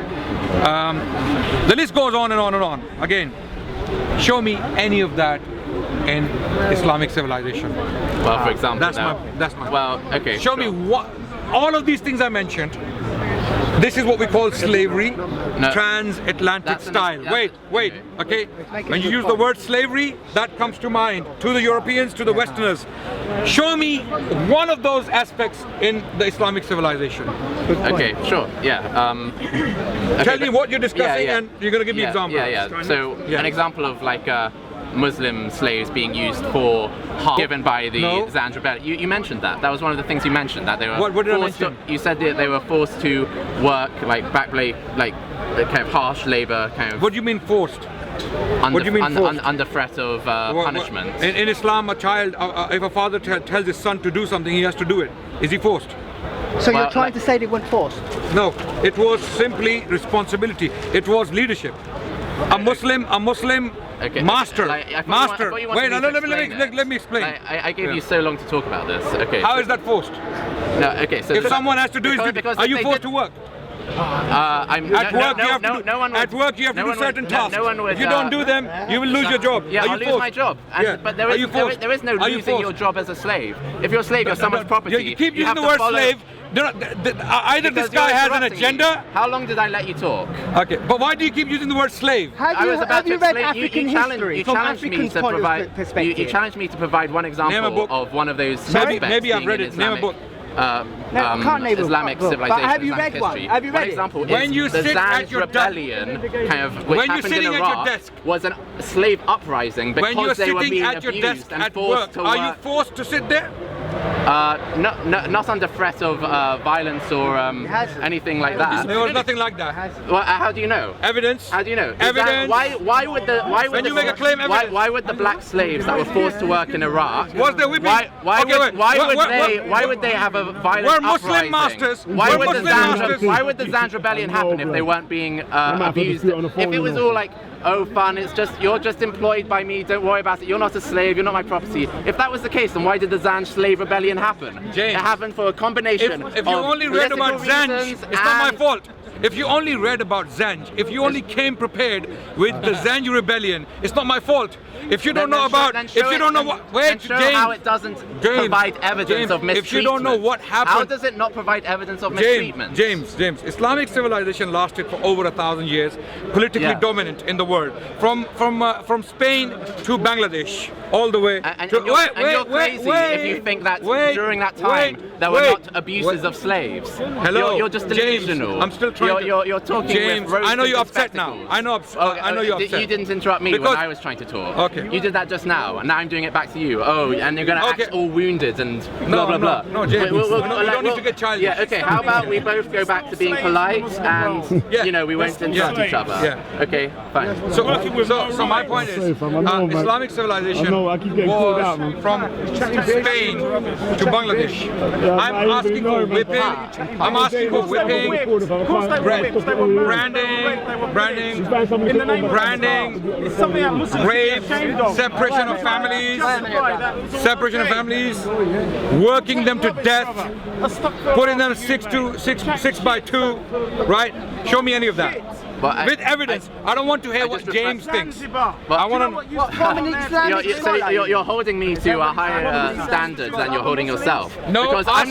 the list goes on and on and on. Again, show me any of that in Islamic civilization. Well, for example, that's my. Well, okay. Show me what all of these things I mentioned. This is what we call slavery, transatlantic style. Wait, okay? When you use the word slavery, that comes to mind, to the Europeans, to the Westerners. Show me one of those aspects in the Islamic civilization. Okay, sure, yeah. Tell me what you're discussing, and you're going to give me examples. So, an example of like Muslim slaves being used for harm given by the Zanj rebellion. You mentioned that. That was one of the things you mentioned, that they were what did I mention? You said that they were forced to work like kind of harsh labor, kind of. What do you mean forced? What do you mean forced? Under threat of punishment. In Islam, a child, if a father tells his son to do something, he has to do it. Is he forced? So you're trying to say they weren't forced? No, it was simply responsibility. It was leadership. A Muslim master. Wait, let me explain. I gave you so long to talk about this. Okay. How is that forced? No. Okay. So if someone has to do his duty, are you forced to work? At work you have to do certain tasks. If you don't do them, you will lose your job. Yeah, I'll lose my job. But there is no losing your job as a slave. If you're a slave, you're someone's property. You keep using the word slave. Either this guy has an agenda. How long did I let you talk? Okay, but why do you keep using the word slave? Have you read African history? You challenged me to provide one example of one of those aspects. Maybe I've read it. Name a book. Islamic civilization. But have you read one? Have you read it? Example when you the sit Zanj at your rebellion, kind of, which when you're happened sitting in at Iraq, your desk, was a slave uprising because they were being abused and forced to work. Are you forced to sit there? Not under threat of violence or anything like that. There was nothing like that. Well, how do you know? Evidence. How do you know? Evidence. Why would when you make a claim, evidence. Why would the black slaves that were forced to work in Iraq? Was there whipping? Why would they have a violent We're uprising? Muslim masters. Why would the Zanj rebellion happen if they weren't being abused? If it was all like, oh fun, you're just employed by me, don't worry about it, you're not a slave, you're not my property. If that was the case, then why did the Zanj slave rebellion happen? James, it happened for a combination if you only read about Zanj, it's not my fault. if you only read about Zanj, if you only came prepared with the Zanj rebellion, it's not my fault. If you don't know about, if you don't know what, wait, show how it doesn't provide evidence of mistreatment. If you don't know what happened, how does it not provide evidence of mistreatment? James, Islamic civilization lasted for over 1,000 years, politically dominant in the world, from Spain to Bangladesh, all the way. And you're crazy if you think that during that time there were not abuses of slaves. Hello, you're just delusional. James, I'm still trying. You're talking James, with rose I know you're upset spectacles. now. I know you're upset. You didn't interrupt me when I was trying to talk. Okay. You did that just now, and now I'm doing it back to you. Oh, and you're going to act all wounded and blah blah blah. No, James. We don't need to get childish. Yeah. Okay. How about we both go back to being polite and you know we won't interrupt each other. Yeah. Okay. Fine. So my point is, Islamic civilization was from Spain to Bangladesh. I'm asking for whipping. I'm asking for whipping, branding, rape, separation of families, working them to death, putting them 6 by 2, right? Show me any of that. With evidence. I don't want to hear what James thinks. I want to. You're holding me to a higher standard than you're holding yourself. No, because I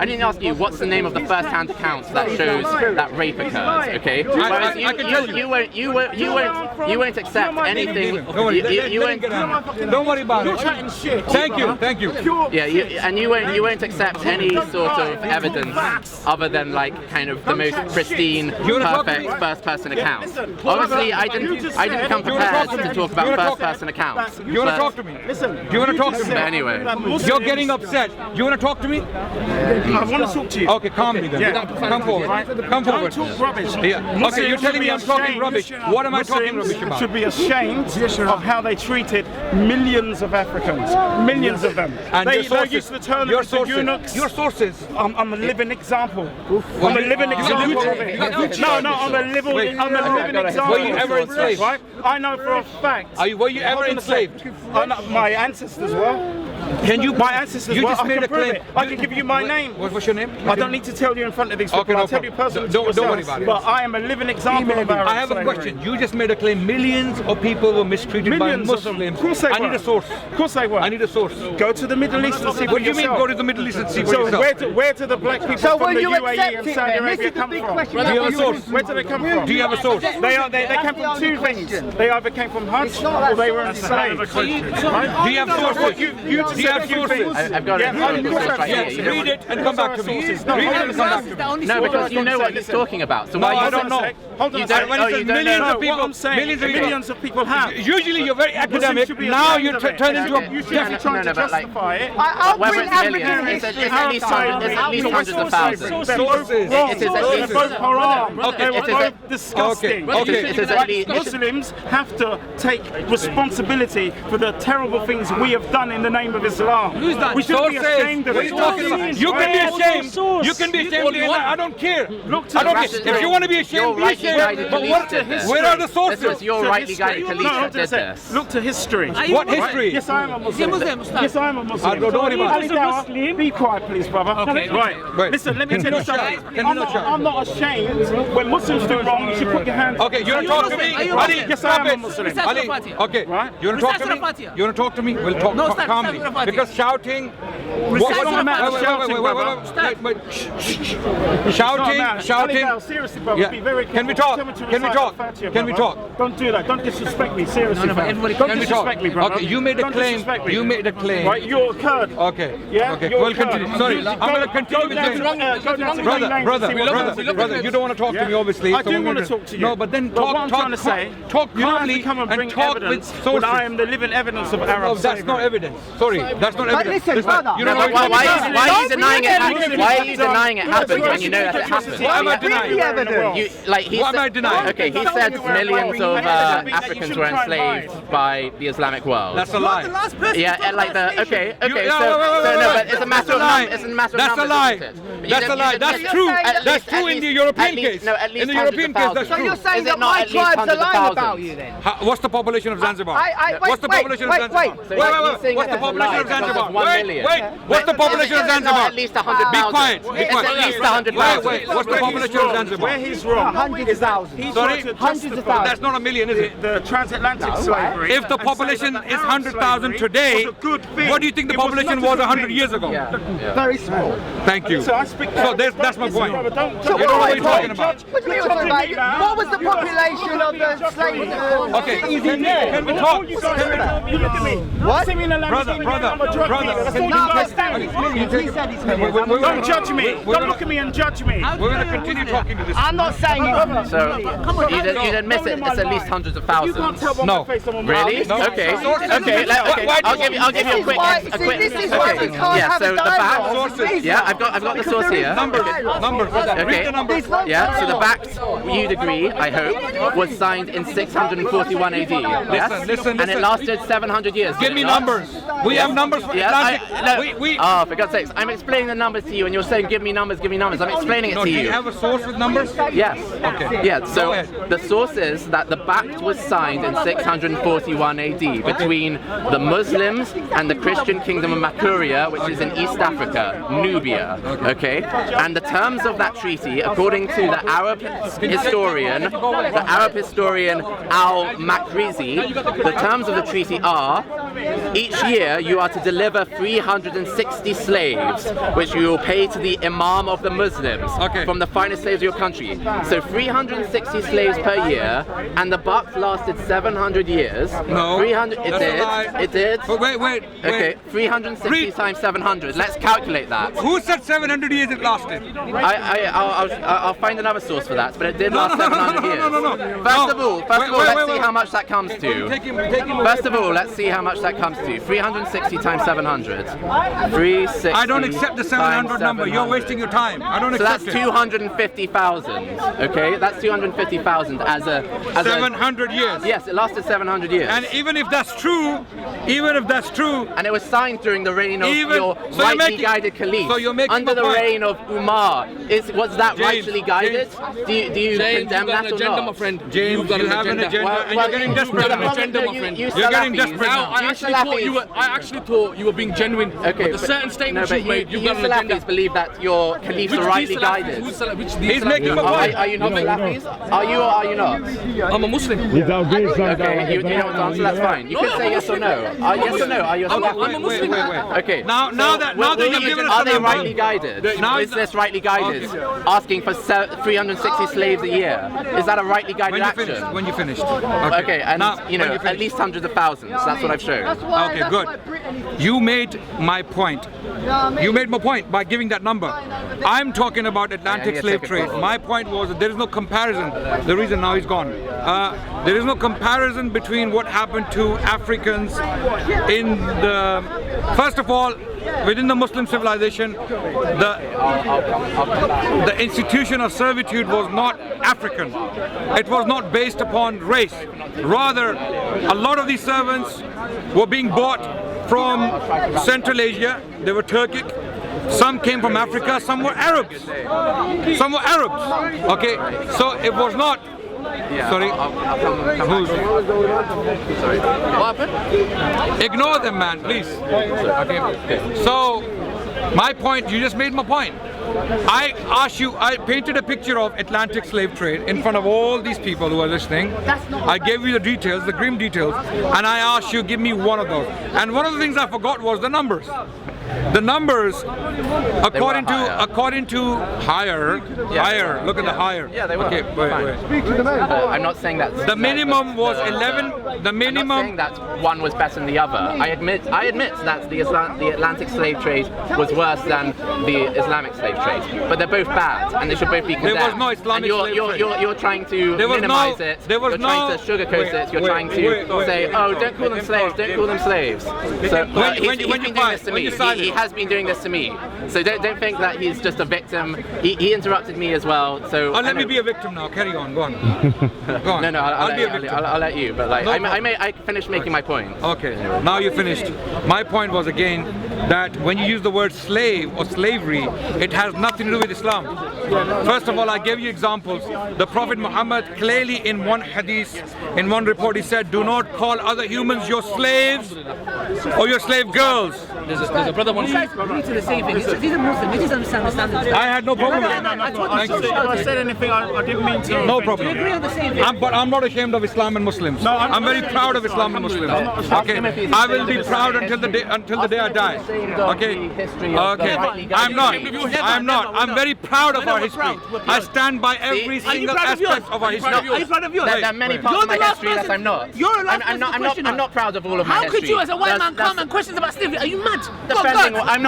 didn't ask you what's the name of the first-hand accounts that shows that rape occurs. Okay. I can tell you. You won't accept anything. Don't worry about it. Thank you. Yeah, and you won't accept any sort of evidence other than like kind of the most pristine, perfect first-person accounts. Obviously, I didn't come prepared to talk about first-person accounts. You want to talk to me? Do you want to talk to me? Anyway, you're getting upset. You want to talk to me? I want to talk to you. Okay, calm me then. Come forward. Come forward. Don't talk rubbish. Yeah. Okay, you're telling me I'm talking rubbish. What am I talking rubbish about? Should be ashamed of how they treated millions of Africans. Millions of them. And they used to turn them into eunuchs. Your sources. I'm a living example. I'm a living example of it. No, I'm a living example. Were you ever enslaved? Right? I know for a fact. Were you ever enslaved? My ancestors were. My ancestors were. Just made a claim. I can give you my name. What's your name? I don't need to tell you in front of these people. Okay, I'll tell you personally. Don't worry about it. But I am a living example of our I have a question. You just made a claim millions of people were mistreated by Muslims. Of course they were. I need a source. Of course they were. I need a source. Go to the Middle East and see for What do you yourself. mean go to the Middle East and see for yourself? So where do the black people from the UAE and Saudi Arabia come from? Do you have a source? Where do they come from? Do you have a source? They came from two things. They either came from Hajj or they were enslaved. Do you have sources? Do you have sources? I've got it. Yes, read it and come back to me. Read it and come back to me. No, because you know what he's talking about. So No, why I you don't know. Hold on You a second. don't- oh, you don't millions know. of people. What I'm saying, millions of people have. Usually you're very academic. should be Now ashamed you of it. turn into a. You should be trying to but like- justify it. Whether it's millions, it's at least hundreds of thousands. They're both wrong. It is at They're least- both haram. Okay, They were it is a- both disgusting. Okay. It is at least- Muslims have to take responsibility for the terrible things we have done in the name of Islam. Who's that? We should be ashamed of What are it. you talking about? You can be ashamed. You can be ashamed. I don't care. Look to I don't the care. If you want to be ashamed, be ashamed. But where are the This sources? was your rightly guided No, police that hold on a did second. this. Look to history. What history? Yes, I am a Muslim. Yes, I am a Muslim. Don't worry about Ali Dawah, be quiet, please, brother. Okay. Right. Listen, let me tell you something. Can you not shout? I'm not ashamed. When Muslims do wrong, you should put your hands up. Okay, you want to talk to me? Ali, Yes, I stop am a it. Muslim. Ali, okay. Right. You want to talk to me? You want to talk to me? We'll talk calmly. Because shouting. It's not a matter of shouting, Wait. Shouting. Ali Dawah, seriously, brother, Yeah. be very careful. Can we talk? Tell me to Can we recite talk? the Fatiha, Can we brother. talk? Don't do that. Don't disrespect me. Seriously, fam. Don't Can we talk? disrespect me, brother. Okay, you made a Don't claim. disrespect me. You made a claim. Right, you're a Kurd. Okay. Yeah, Okay. you're We'll a Kurd. continue. Sorry, I'm going to continue with this. Brother, you don't want to talk to me, obviously. I so do we're want to gonna- talk to you. No, but then But what I'm trying to say, talk you don't have calmly to come and bring talk with evidence sources. when I am the living evidence of Arab Oh, that's not slavery. evidence. Sorry, that's not evidence. listen, brother. You No, know but what why are you denying it happened? Why are you denying it happened when you know that it happened? What am I denying? What am I denying? Okay, he said millions of Africans were enslaved by the Islamic world. That's a lie. Yeah, and like the okay, no, so wait, no, but it's a matter of numbers. It's a matter of That's a numbers. lie. isn't it? But That's a lie. That's true. That's true in the European case. No, at least In the European case, that's So true. you're saying Is it that not my at least tribes are hundreds of lying about thousands? you then? What's the population of Zanzibar? Wait, What's the population of wait, Zanzibar? wait. So he's saying What's the that's a population population of Zanzibar? 1 Wait, million. wait. What's the population of It's not Zanzibar? at least 100,000. Be quiet. Be It's quiet. at least 100,000. Wait. What's the population of Zanzibar? Where he's wrong Hundreds is of that thousands. he's Sorry? trying to Hundreds of justify thousands. That's not a million, is it? the transatlantic slavery. If the and population say that is Arab 100,000 slavery today, was a good thing. what do you think the It was population not a was good 100 thing. years ago? Very small. Thank you. So I speak. So that's my point. Brother, don't So You know what wait, you're talking wait, about. what do you mean what you're talking about? What was the population of the slave Okay, cities in there? can we talk? You look at me. What? Singing a Brother. That's all you guys do. He said he's Don't judge me. Don't look at me and judge me. We're going to continue talking to this. I'm not saying it. So you'd admit it's at least hundreds of thousands. No. Really? No. Okay. Sources. Okay. Why do I'll give you a quick. This is why we can't Yeah. have So a the dialogue. fact. Yeah. I've got the source here. Numbers. Okay. Read the numbers. Yeah. So the fact, you'd agree, I hope, was signed in 641 AD. Yes. Listen. And it lasted 700 years. Give did me it not? numbers. We have numbers for Yeah, Atlantic. no. Oh, for God's sakes! I'm explaining the numbers to you, and you're saying, "Give me numbers, give me numbers." I'm explaining it No, to do you. you have a source with numbers? Yes. Okay. Yeah. Go So ahead. the source is that the pact was signed in 641 AD between the Muslims and the Christian kingdom of Makuria, which is in East Africa, Nubia. Okay. And the terms of that treaty, according to the Arab historian Al-Makrizi, the terms of the treaty are: each year you are to deliver 360 slaves, which you will pay to the Imam of the Muslims from the finest slaves of your country. So 360 slaves per year, and the buck lasted 700 years. No. 300. It That's a did. lie. It did. But wait. Okay. 360 Read. times 700. Let's calculate that. Who said 700 years it lasted? I'll find another source for that, but it did last 700 years. No. First of all, let's see how much that comes to. Take him First of all, let's see how much that comes to. 360 times 700. 360. I don't accept the 700 number. You're wasting your time. I don't So that's accept it. 250,000. Okay, that's 250,000 as a 700 years. Yes, it lasted 700 years. And even if that's true, and it was signed during the reign of Even- your so you're rightly making- guided caliph, so you're making under the the point. reign of Umar. Was that James, rightly guided? Do you James, condemn you've got that an or agenda, not? my friend. James, You've got you an have an agenda and you're getting desperate You've got now. an agenda, my friend. You're getting desperate now. I actually thought you were being genuine. Okay, But the certain statements but you've made, you've you got an agenda. Salafis believe that your caliphs are rightly guided. He's making a point. Are you not Salafis? Are you or are you not? I'm a Muslim. Without this, Okay, you don't want to answer, that's fine. You can say yes or no. Yes or no, are you a I'm a Salafi? Muslim. Wait. Okay. Now that you've given us Are the they number, rightly guided? Now Is this rightly guided? Asking for 360 slaves a year. Is that a rightly guided action? when you finished. Okay, and Now, you when know, you finish. at least hundreds of thousands. That's what I've shown. Okay, good. You made my point. You made my point by giving that number. I'm talking about Atlantic Yeah, slave take it trade. forward. My point was that there is no comparison. The reason now he's gone. There is no comparison between what happened to Africans in the. First of all, within the Muslim civilization, the institution of servitude was not African. It was not based upon race. Rather, a lot of these servants were being bought from Central Asia. They were Turkic. Some came from Africa. Some were Arabs. Okay, so it was not. Yeah, Sorry. I'll come Who's? Sorry. What happened? Ignore them, man, please. Okay. So, my point, you just made my point. I asked you, I painted a picture of Atlantic slave trade in front of all these people who are listening. I gave you the details, the grim details, and I asked you, give me one of those. And one of the things I forgot was the numbers. The numbers, according to higher. Look at the higher. Yeah, they were. Okay, wait. I'm not saying that. The minimum was 11. The I'm minimum. not saying that one was better than the other. I admit that the Atlantic slave trade was worse than the Islamic slave trade. But they're both bad, and they should both be condemned. There was no Islamic and slave trade. You're trying to There was minimize no- it. there was You're trying no- to sugarcoat it. You're wait, trying to wait, say, wait. oh, don't call them slaves. Don't call them slaves. So When he's you been doing fight, this to when me. you side he has been doing this to me. So don't think that he's just a victim. He interrupted me as well. So let me be a victim now. Carry on. Go on. Go on. No, I'll let you. But like, No, I finished making my point. Okay, now you finished. My point was again that when you use the word slave or slavery, it has nothing to do with Islam. First of all, I gave you examples. The Prophet Muhammad clearly in one hadith, in one report, he said, do not call other humans your slaves or your slave girls. There's a brother one. He's a Muslim. He doesn't understand the standards. I had no problem with it. Thank you. If I said anything, I didn't mean to. No problem. We agree on the same thing. But I'm not ashamed of Islam and Muslims. I'm very proud of Islam and Muslims. Okay, I will be proud until the day I die. Okay, I'm not. I'm very proud of our history. I stand by every single aspect of our history. Are you proud of yours? There are many parts of my history that I'm not. You're the last person to question us. I'm not proud of all of my history. How could you, as a white man, come and question about slavery? Are you mad? I'm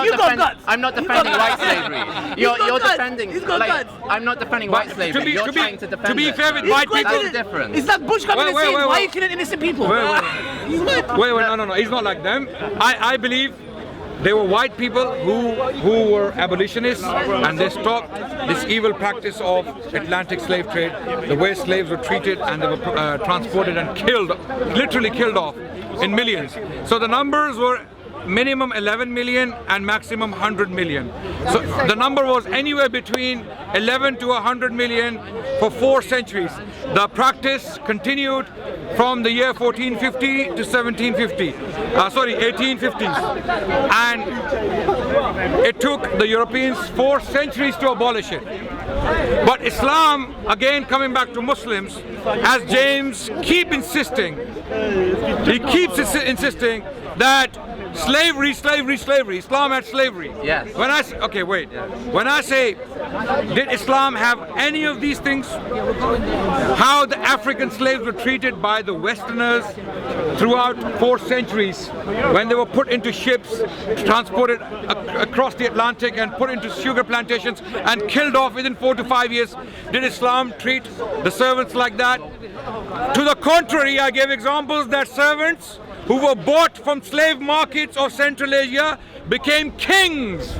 not defending white slavery. You're defending. He's got guts. I'm not defending white slavery. You're trying to defend it. To be fair with white people, that's different. It's like Bush coming and saying, why are you killing innocent people? Wait, no. He's not like them. I believe there were white people who were abolitionists, and they stopped this evil practice of Atlantic slave trade, the way slaves were treated and they were transported and killed, literally killed off in millions. So the numbers were minimum 11 million and maximum 100 million. So the number was anywhere between 11 to 100 million for 4 centuries. The practice continued from the year 1450 to 1750, 1850s. And it took the Europeans 4 centuries to abolish it. But Islam, again coming back to Muslims, as James keeps insisting that slavery, Islam had slavery. Yes. When I say, did Islam have any of these things? How the African slaves were treated by the Westerners throughout 4 centuries, when they were put into ships, transported across the Atlantic and put into sugar plantations and killed off within 4 to 5 years. Did Islam treat the servants like that? To the contrary, I gave examples that servants who were bought from slave markets of Central Asia became kings.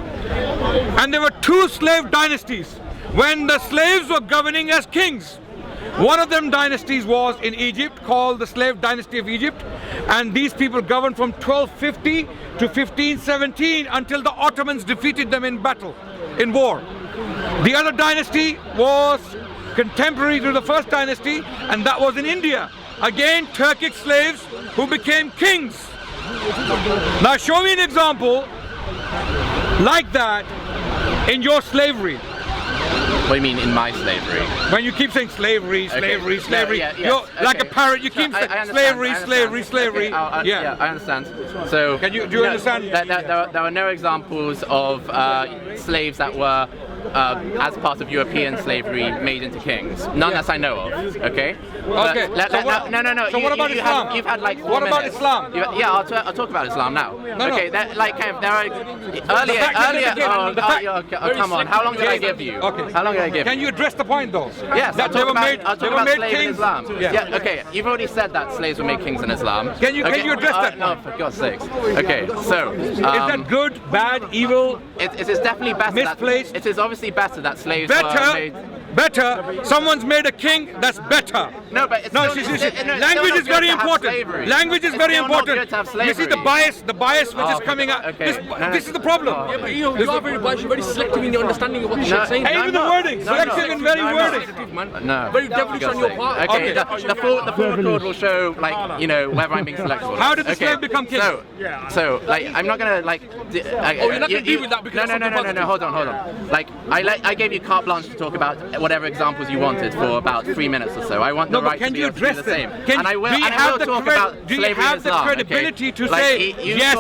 And there were 2 slave dynasties when the slaves were governing as kings. One of them dynasties was in Egypt, called the slave dynasty of Egypt, and these people governed from 1250 to 1517 until the Ottomans defeated them in battle, in war. The other dynasty was contemporary to the first dynasty, and that was in India. Again, Turkic slaves who became kings. Now show me an example like that in your slavery. What do you mean in my slavery? When you keep saying slavery, Yeah, you're like a parrot, you keep saying slavery. Okay, yeah, I understand. So, do you understand? There are no examples of slaves that were as part of European slavery made into kings. None that I know of. Okay. Okay. No. So what about Islam? You've had like 4 What about minutes. Islam? I'll talk about Islam now. Okay. There are earlier. Come on. How long did I give you? Okay. How long did I give you? Can you address the point though? Yes. That they were made slaves in kings. Islam. Yeah. Okay. You've already said that slaves were made kings in Islam. Can you address that? No, for God's sakes. Okay. So. Is that good, bad, evil? It is definitely better. Misplaced? It is obviously better that slaves were made. Better. Someone's made a king. That's better. No, but it's language is very important. Language is very important. You see the bias which is coming out. This is the problem. Yeah, but you are very biased. You're very selective in your understanding of what you're saying. Even the wording, selective and very wording. No. Very devilish on your part. Okay, the full record will show, like, whether I'm being selective. How did the slave become king? So, like, I'm not gonna like. You're not gonna deal with that because no. Hold on. Like, I gave you carte blanche to talk about whatever examples you wanted for about 3 minutes or so. I want the right to be able to do the same. And I will talk about slavery in Islam. Do you have the credibility to say, yes,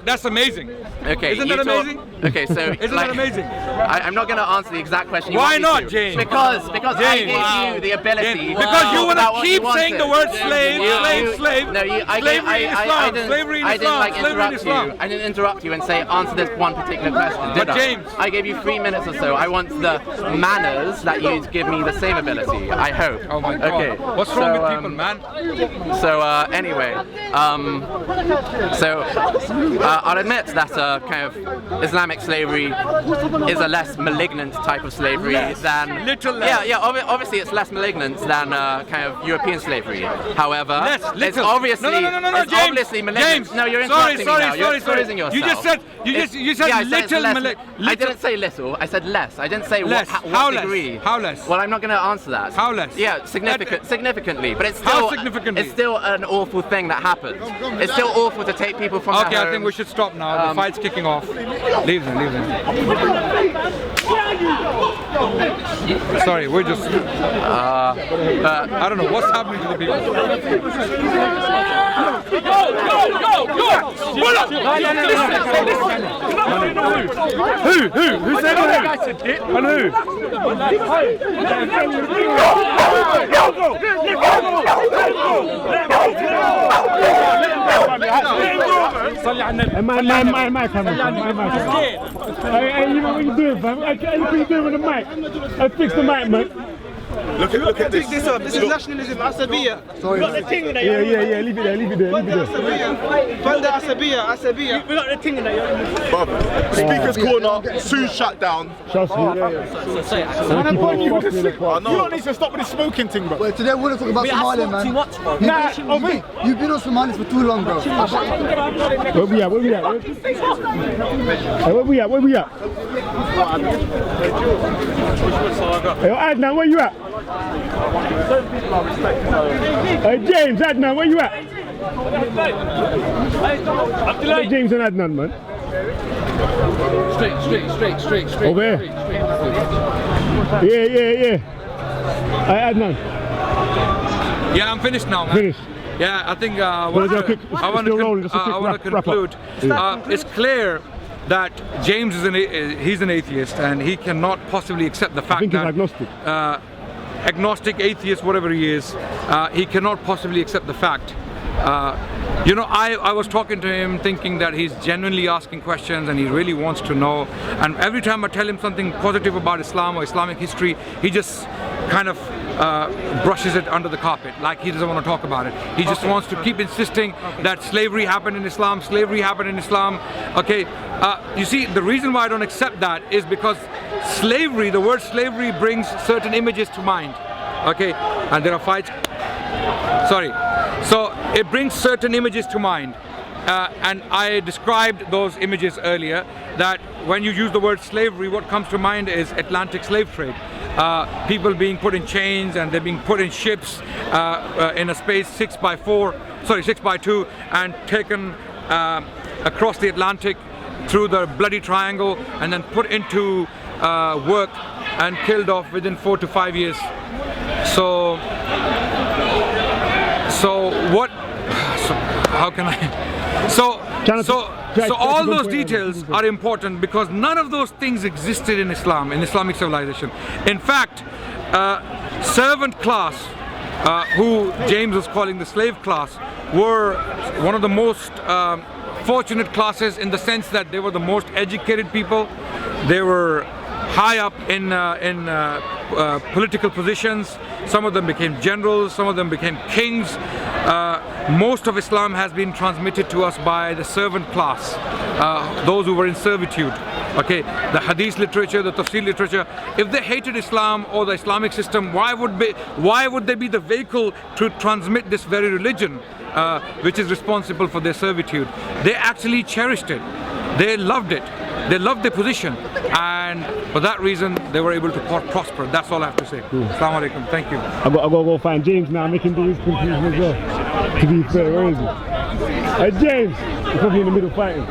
that's amazing? Okay. Isn't that amazing? Okay, so Isn't that amazing? I'm not going to answer the exact question. Why not, James? Because I James. gave you the ability. Because you want about to what keep you saying the wanted. word slave. No, Slavery in Islam. I didn't interrupt you. I didn't interrupt you and say answer this one particular question. Did But I? James, I gave you 3 minutes or so. I want the manners that you'd give me the same ability. I hope. Oh my God. Okay. What's wrong with people, man? So anyway, I'll admit that kind of Islamic slavery is a less malignant type of slavery than obviously it's less malignant than kind of European slavery. However, it's obviously James, obviously malignant. James, no, you're interrupting me now. You're exposing yourself. You said little. I didn't say little. I said less. I didn't say less. what degree. How less? Well, I'm not going to answer that. How less? Yeah, significantly. But it's still How significantly? It's still an awful thing that happens. It's still awful to take people from their Okay, I think homes. we should stop now. The fight's kicking off. Leave them. Sorry, we're just. I don't know what's happening to the people. Who said who? And who? My camera. Hey, what you doing, fam? What you doing with the mic? I fixed the mic, man. Look at this. This is nationalism. Asabiya. Sorry. We got the thing in there. Yeah. Leave it there. Banda Asabiya. We got the thing in there. Speaker's corner soon shut down. Trust me. You don't need to stop with the smoking thing, bro. Wait, today we're going to talk about Somalia, man. You've been on Somalia for too long, bro. Where we at? Hey, Adnan, where you at? Hey, James, Adnan, where you at? Hey, James and Adnan, man. Straight. Over here. Yeah. Hey, Adnan. Yeah, I'm finished now, man. Finished. Yeah, I think I want to conclude. It's clear that James is he's an atheist and he cannot possibly accept the fact that agnostic. Agnostic, atheist, whatever he is, he cannot possibly accept the fact. I was talking to him thinking that he's genuinely asking questions and he really wants to know, and every time I tell him something positive about Islam or Islamic history, he just kind of brushes it under the carpet, like he doesn't want to talk about it. He just wants to keep insisting that slavery happened in Islam, Okay, you see, the reason why I don't accept that is because the word slavery brings certain images to mind. Okay, and there are fights. Sorry. So it brings certain images to mind. And I described those images earlier, that when you use the word slavery, what comes to mind is Atlantic slave trade. People being put in chains and they're being put in ships in a space 6 by 2 and taken across the Atlantic through the bloody triangle and then put into work and killed off within 4 to 5 years. So how can I? So all those details are important because none of those things existed in Islam, in Islamic civilization. In fact, servant class, who James was calling the slave class, were one of the most fortunate classes in the sense that they were the most educated people. They were high up in political positions. Some of them became generals, some of them became kings. Most of Islam has been transmitted to us by the servant class, those who were in servitude. Okay, the hadith literature, the tafsir literature. If they hated Islam or the Islamic system, why would they be the vehicle to transmit this very religion, which is responsible for their servitude? They actually cherished it. They loved it. They loved their position, and for that reason they were able to prosper. That's all I have to say. Cool. Assalamu alaikum. Thank you. I've got to go find James now, make him do his conclusion as well. To be fair, where is he? Hey James, he's probably in the middle fighting.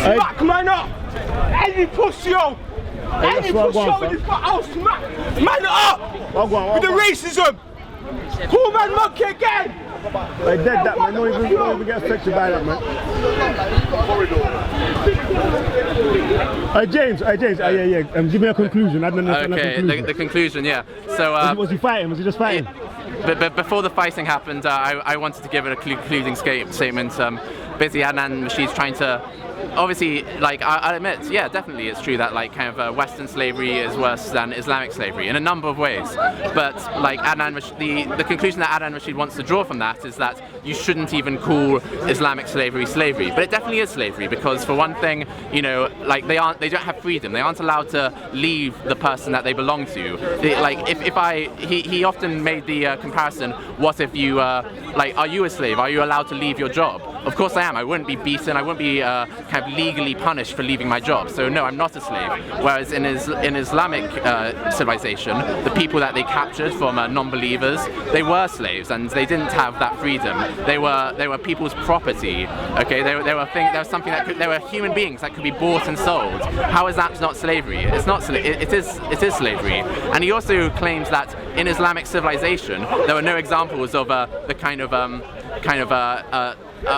Smack man up! Any push yo! Any push yo in this house, smack man up! With the racism! Cool man monkey again! I dead that man, don't even get affected by that man. James, give me a conclusion. I don't know. Okay, the conclusion, yeah. So was he fighting? Was he just fighting? But before the fighting happened, I wanted to give it a concluding statement. Basically, Adnan Rashid's trying to. Obviously, like I admit, yeah, definitely, it's true that like kind of Western slavery is worse than Islamic slavery in a number of ways. But like the conclusion that Adnan Rashid wants to draw from that is that you shouldn't even call Islamic slavery slavery. But it definitely is slavery because, for one thing, you know, like they don't have freedom. They aren't allowed to leave the person that they belong to. He often made the comparison: what if you like, are you a slave? Are you allowed to leave your job? Of course I am. I wouldn't be beaten. I wouldn't be kind of legally punished for leaving my job. So no, I'm not a slave. Whereas in Islamic civilization, the people that they captured from non-believers, they were slaves and they didn't have that freedom. They were people's property. Okay, they were human beings that could be bought and sold. How is that not slavery? It's not. It is slavery. And he also claims that in Islamic civilization there were no examples of the kind of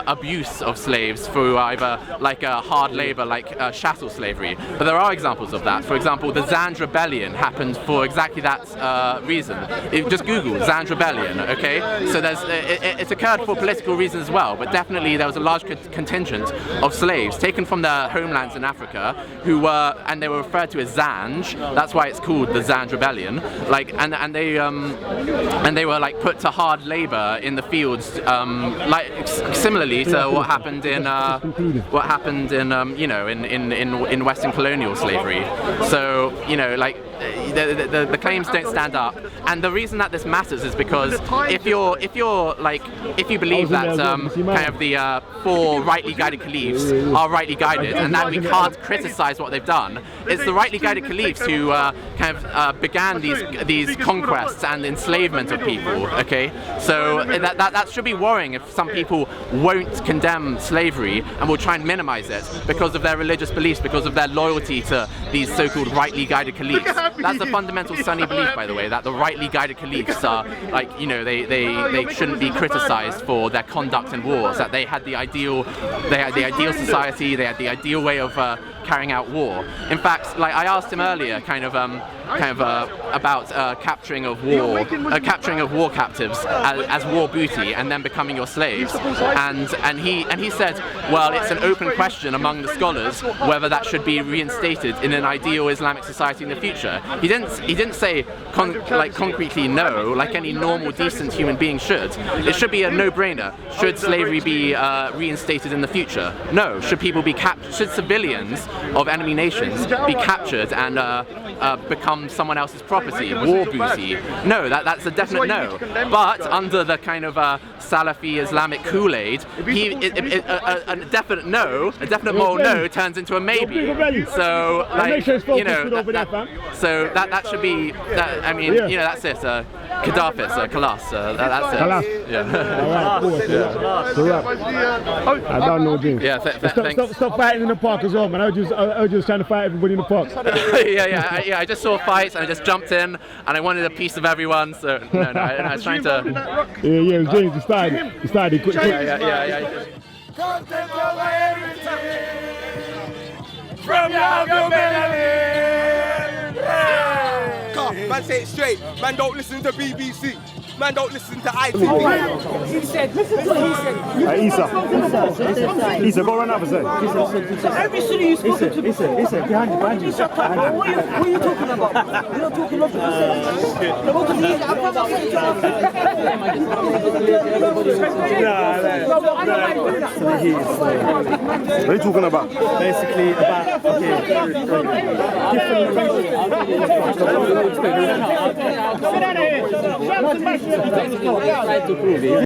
abuse of slaves through either like hard labor, like chattel slavery. But there are examples of that. For example, the Zand Rebellion happened for exactly that reason. Just Google Zand Rebellion, okay? So it's occurred for political reasons as well, but definitely there was a large contingent of slaves taken from their homelands in Africa and they were referred to as Zanj. That's why it's called the Zand Rebellion. Like, and they were like put to hard labor in the fields, like similarly to what happened in in Western colonial slavery. So you know, like the claims don't stand up, and the reason that this matters is because if you believe that kind of the four rightly guided caliphs are rightly guided and that we can't criticize what they've done, it's the rightly guided caliphs who kind of began these conquests and enslavement of people. Okay, so that should be worrying if some people won't condemn slavery and will try and minimize it because of their religious beliefs, because of their loyalty to these so-called rightly guided caliphs. That's a fundamental Sunni belief, by the way, that the rightly guided caliphs are like, you know, they shouldn't be criticized for their conduct in wars, that they had the ideal society, they had the ideal way of carrying out war. In fact, like I asked him earlier, about capturing of war captives as war booty and then becoming your slaves, and he said, well, it's an open question among the scholars whether that should be reinstated in an ideal Islamic society in the future. He didn't say concretely no, like any normal decent human being should. It should be a no-brainer. Should slavery be reinstated in the future? No. Should people be should civilians of enemy nations be captured and become someone else's property, war booty? No, that's a definite no. But under the kind of Salafi Islamic Kool-Aid, a definite no, a definite moral no turns into a maybe. So, like, you know, so that should be. I mean, you know, that's it. Gaddafi, Kalas. That's it. Kalas. Yeah. Alright, I don't know, James. Yeah. Stop fighting in the park as well, man. I was just trying to fight everybody in the park. yeah. I just saw fights and I just jumped in and I wanted a piece of everyone. So no, I was trying to. Yeah, it was James. He started. Quick. Yeah. Come take over everything from your melanin. Man, say it straight. Man, don't listen to BBC. Man, don't listen to ITV. He said, listen to what he said. Isa, go run up a second. Every city you spoke to before. Isa, behind you. Shut up. What are you talking about? You're not talking about What are you talking about? Basically about different